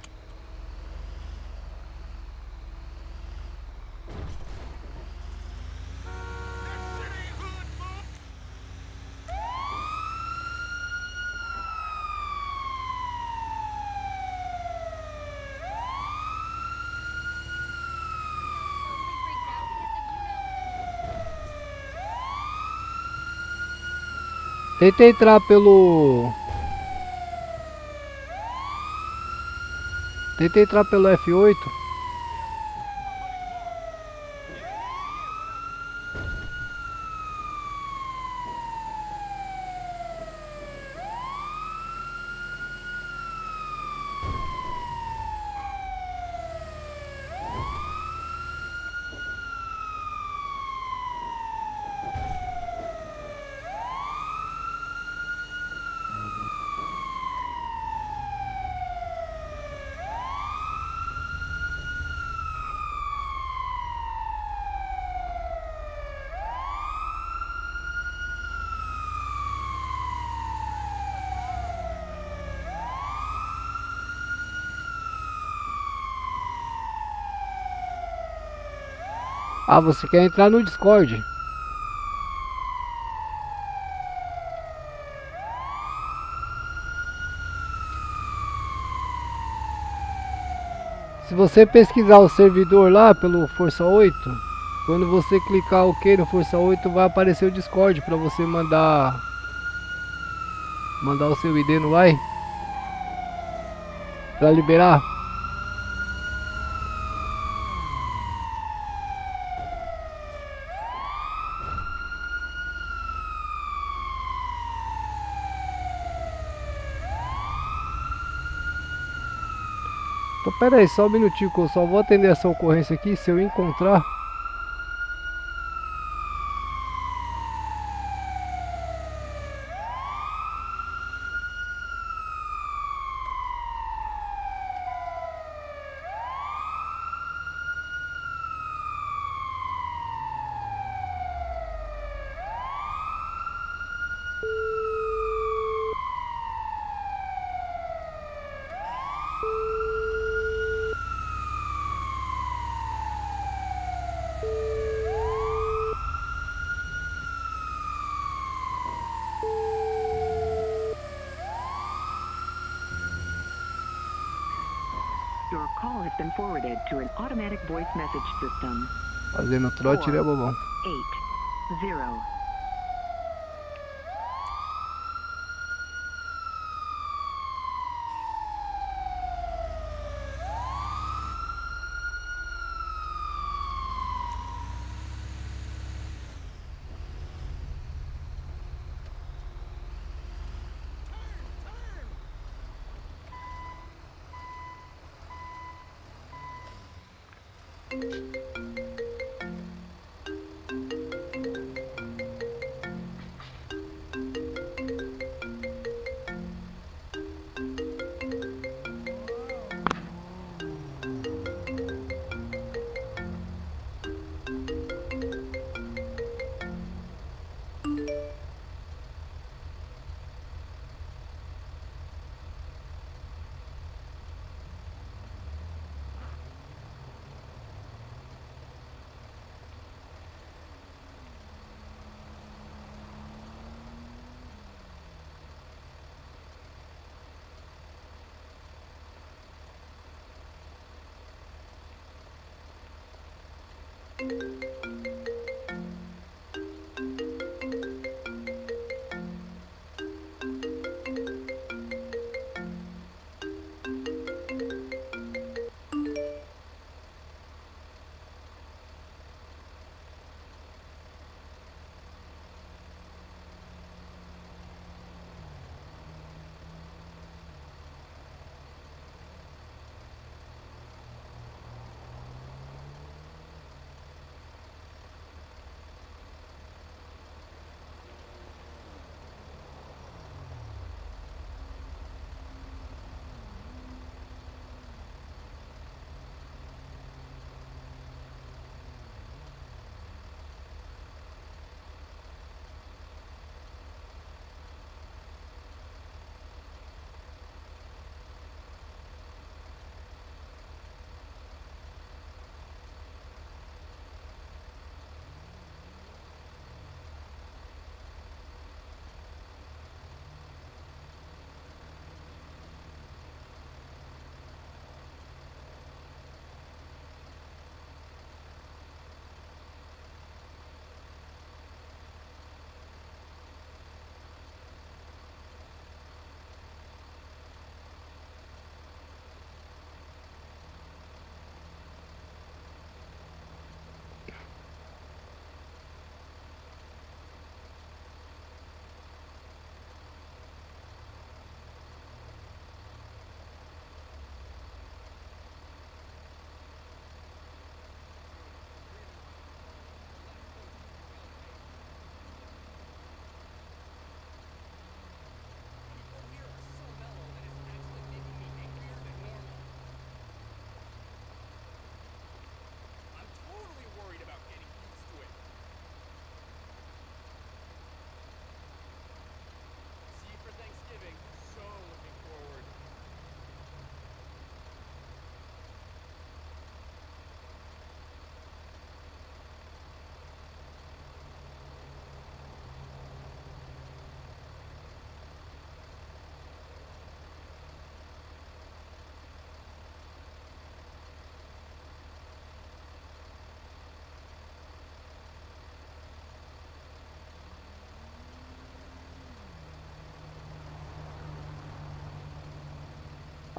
Tenta entrar pelo... Tenta entrar pelo F8. Ah, você quer entrar no Discord? Se você pesquisar o servidor lá pelo Força 8, quando você clicar OK no Força 8, vai aparecer o Discord para você mandar o seu ID no vai para liberar. Então pera aí, só um minutinho que eu só vou atender essa ocorrência aqui, se eu encontrar. Your call has been forwarded to an automatic voice message system. Fazendo trote, né, bobão? 8-0.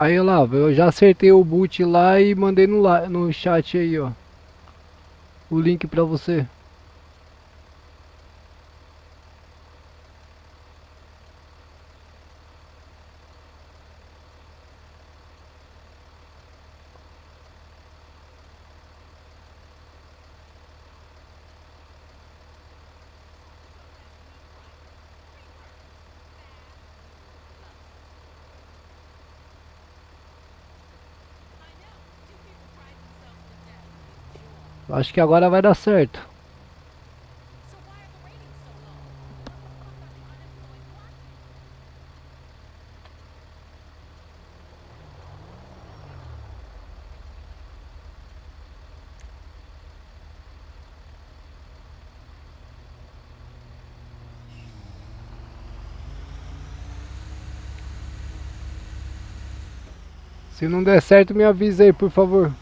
Aí, Olavo, eu já acertei o boot lá e mandei no chat aí, ó. O link pra você. Acho que agora vai dar certo. Se não der certo, me avisa aí, por favor.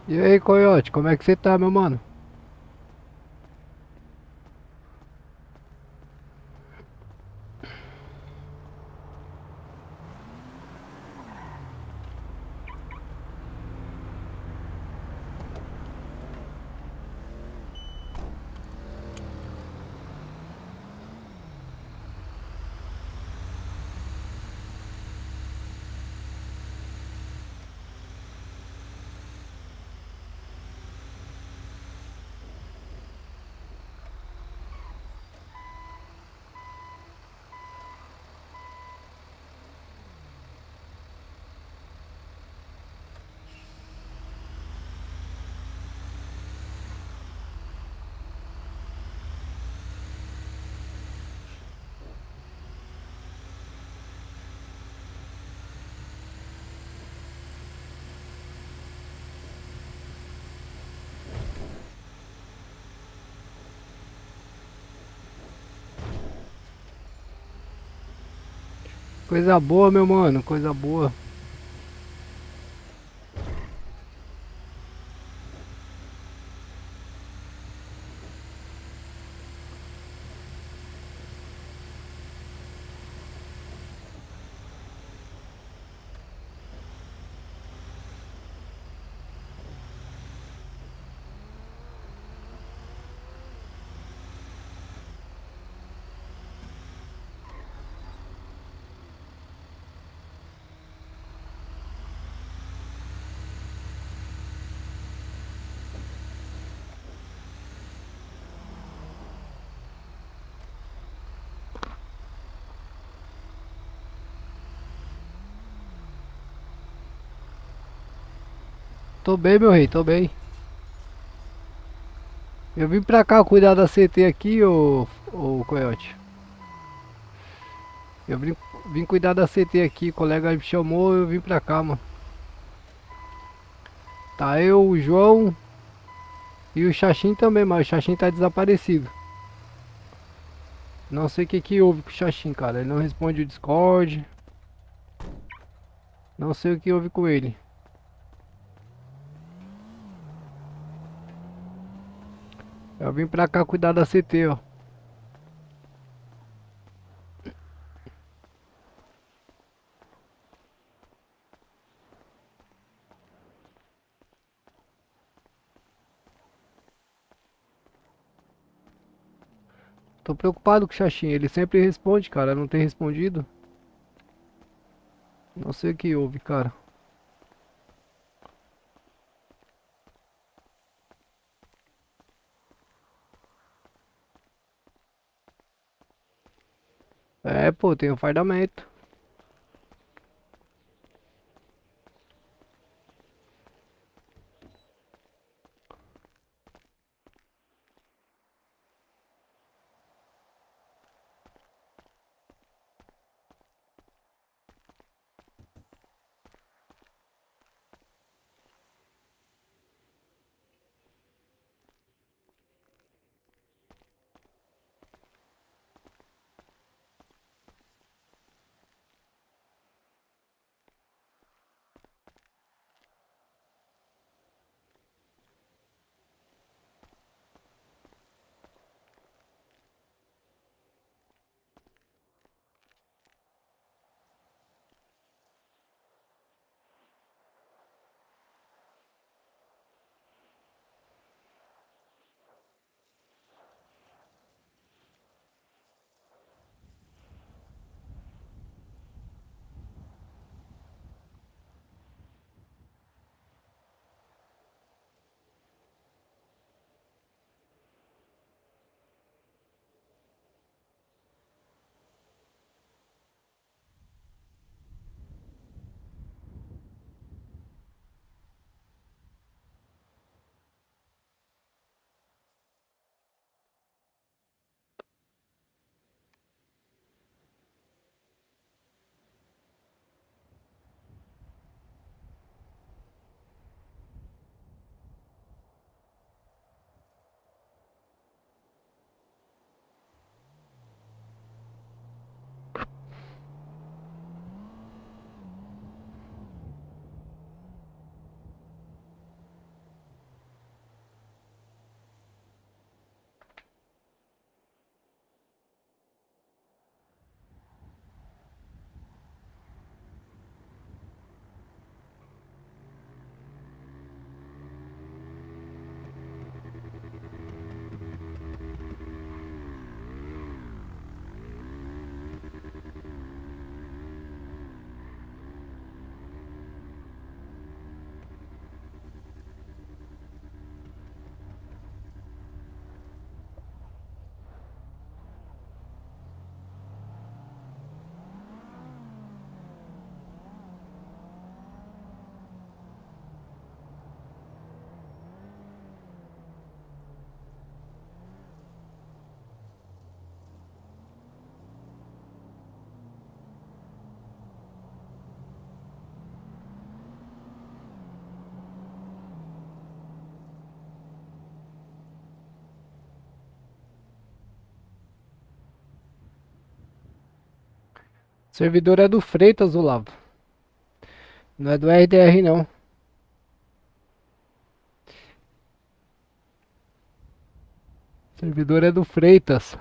E aí, Coyote, como é que você tá, meu mano? Coisa boa, meu mano, coisa boa. Tô bem, meu rei, tô bem. Eu vim pra cá cuidar da CT aqui, ô Coyote. Eu vim cuidar da CT aqui, o colega me chamou, eu vim pra cá, mano. Tá eu, o João e o Xaxim também, mas o Xaxim tá desaparecido. Não sei o que que houve com o Xaxim, cara. Ele não responde o Discord. Não sei o que houve com ele. Eu vim pra cá cuidar da CT, ó. Tô preocupado com o Xaxim. Ele sempre responde, cara. Não tem respondido. Não sei o que houve, cara. É, pô, tem um fardamento. servidor é do Freitas, Olavo. Não é do RDR, não. Servidor é do Freitas.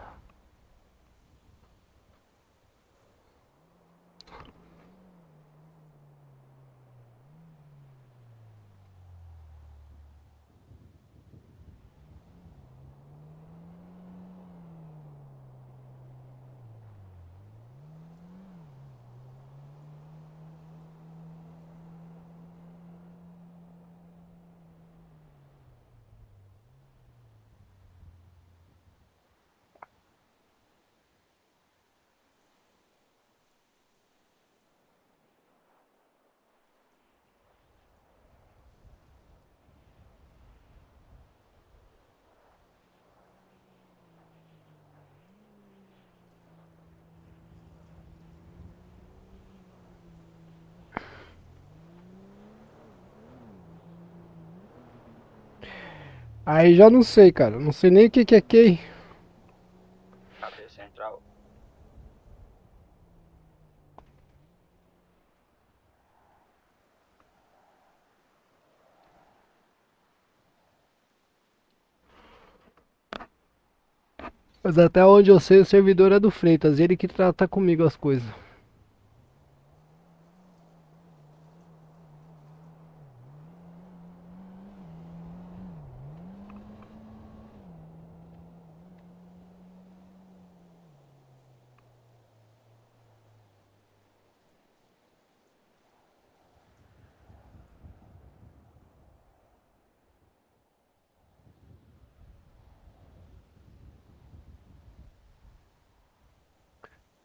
Aí já não sei, cara. Não sei nem o que é key. Cadê central? Mas até onde eu sei, o servidor é do Freitas. Ele que trata comigo as coisas.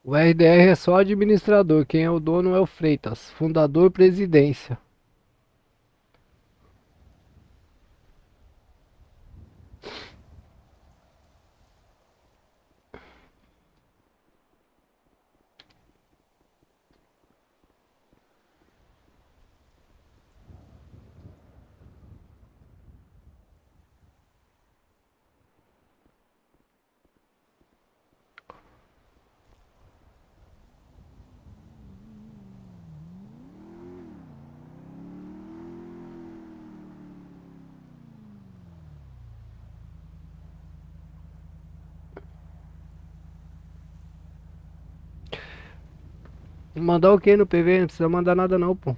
O RDR é só administrador. Quem é o dono é o Freitas. Fundador, presidência. Mandar o que no PV? Não precisa mandar nada não, pô.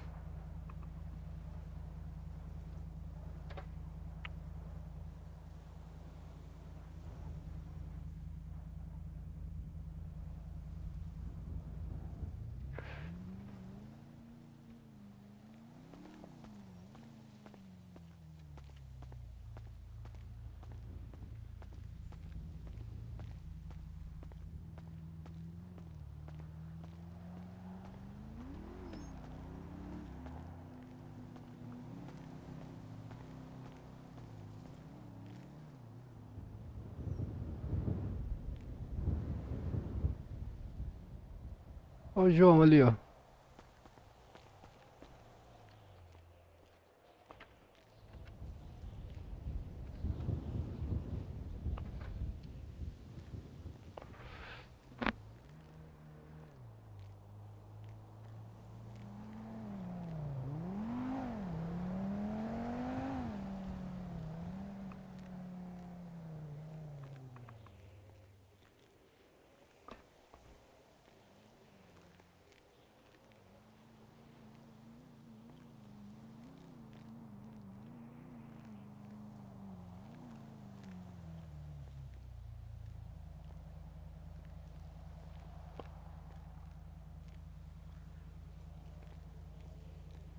Olha o João ali, ó.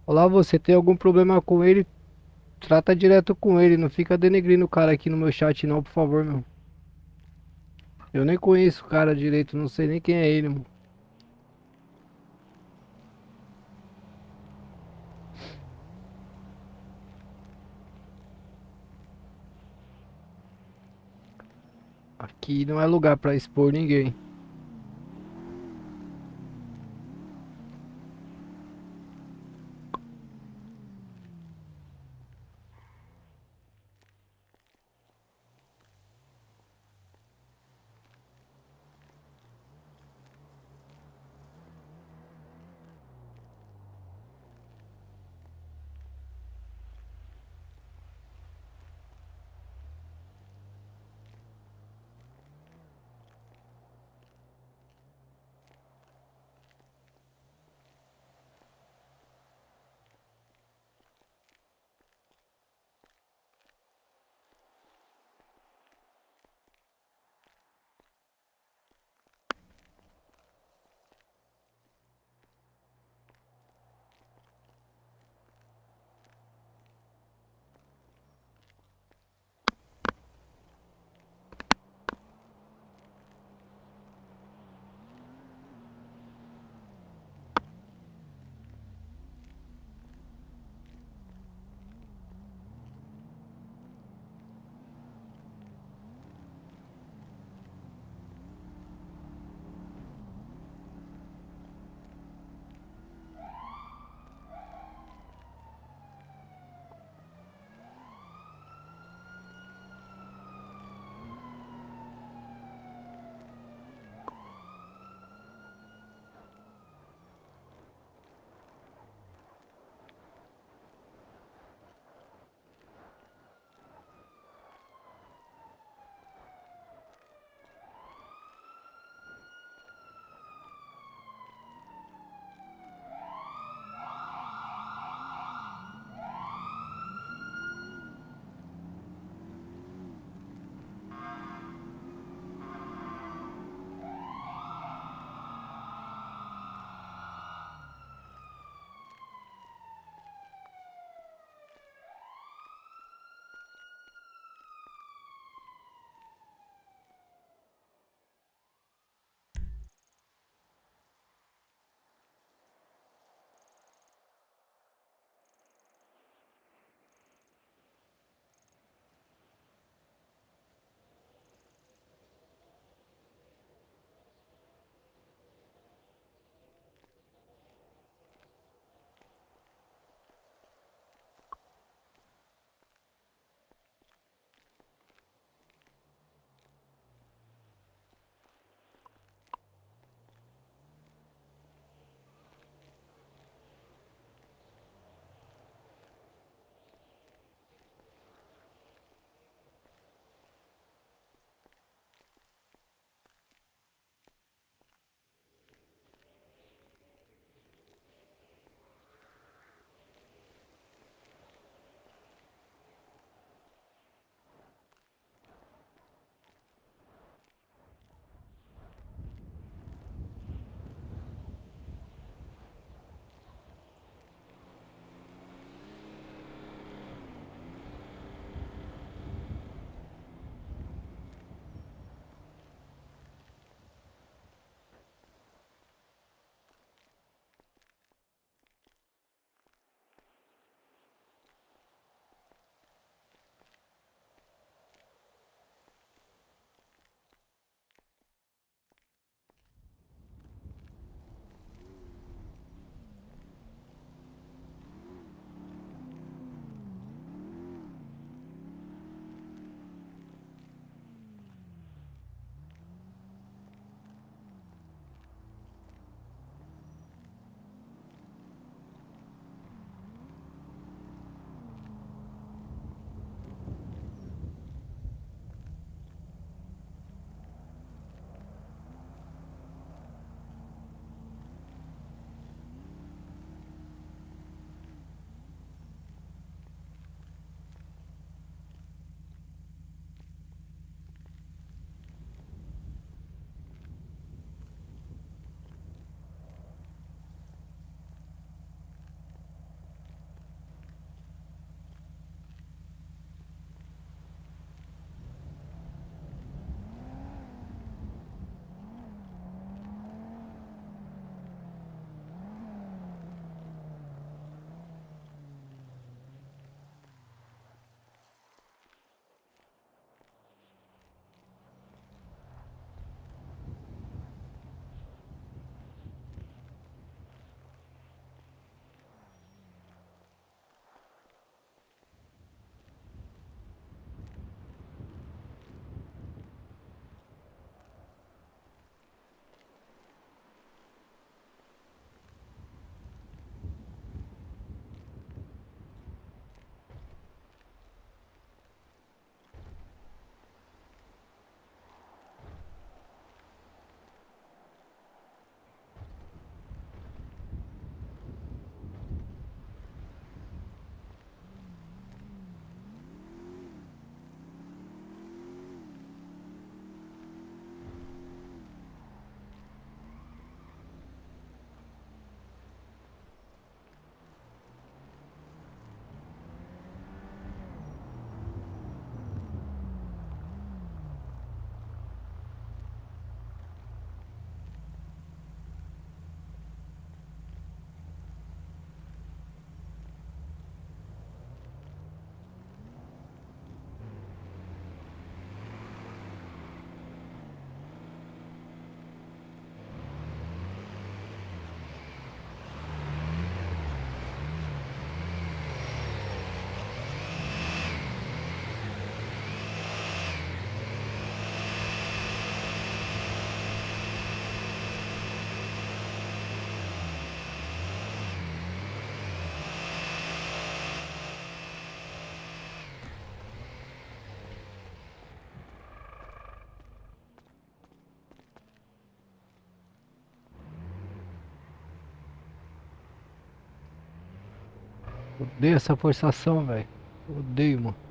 Olá, você tem algum problema com ele? Trata direto com ele. Não fica denegrindo o cara aqui no meu chat não, por favor, meu. Eu nem conheço o cara direito. Não sei nem quem é ele, mano. Aqui não é lugar pra expor ninguém. Odeio essa forçação, velho. Odeio, mano.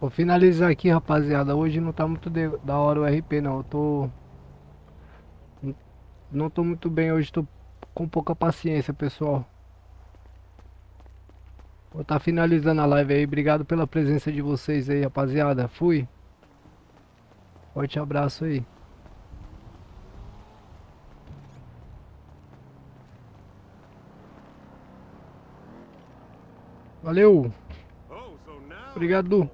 Vou finalizar aqui, rapaziada. Hoje não tá muito da hora o RP, não. Eu tô. Não tô muito bem hoje, tô com pouca paciência, pessoal. Vou tá finalizando a live aí. Obrigado pela presença de vocês aí, rapaziada. Fui. Forte abraço aí. Valeu. Obrigado.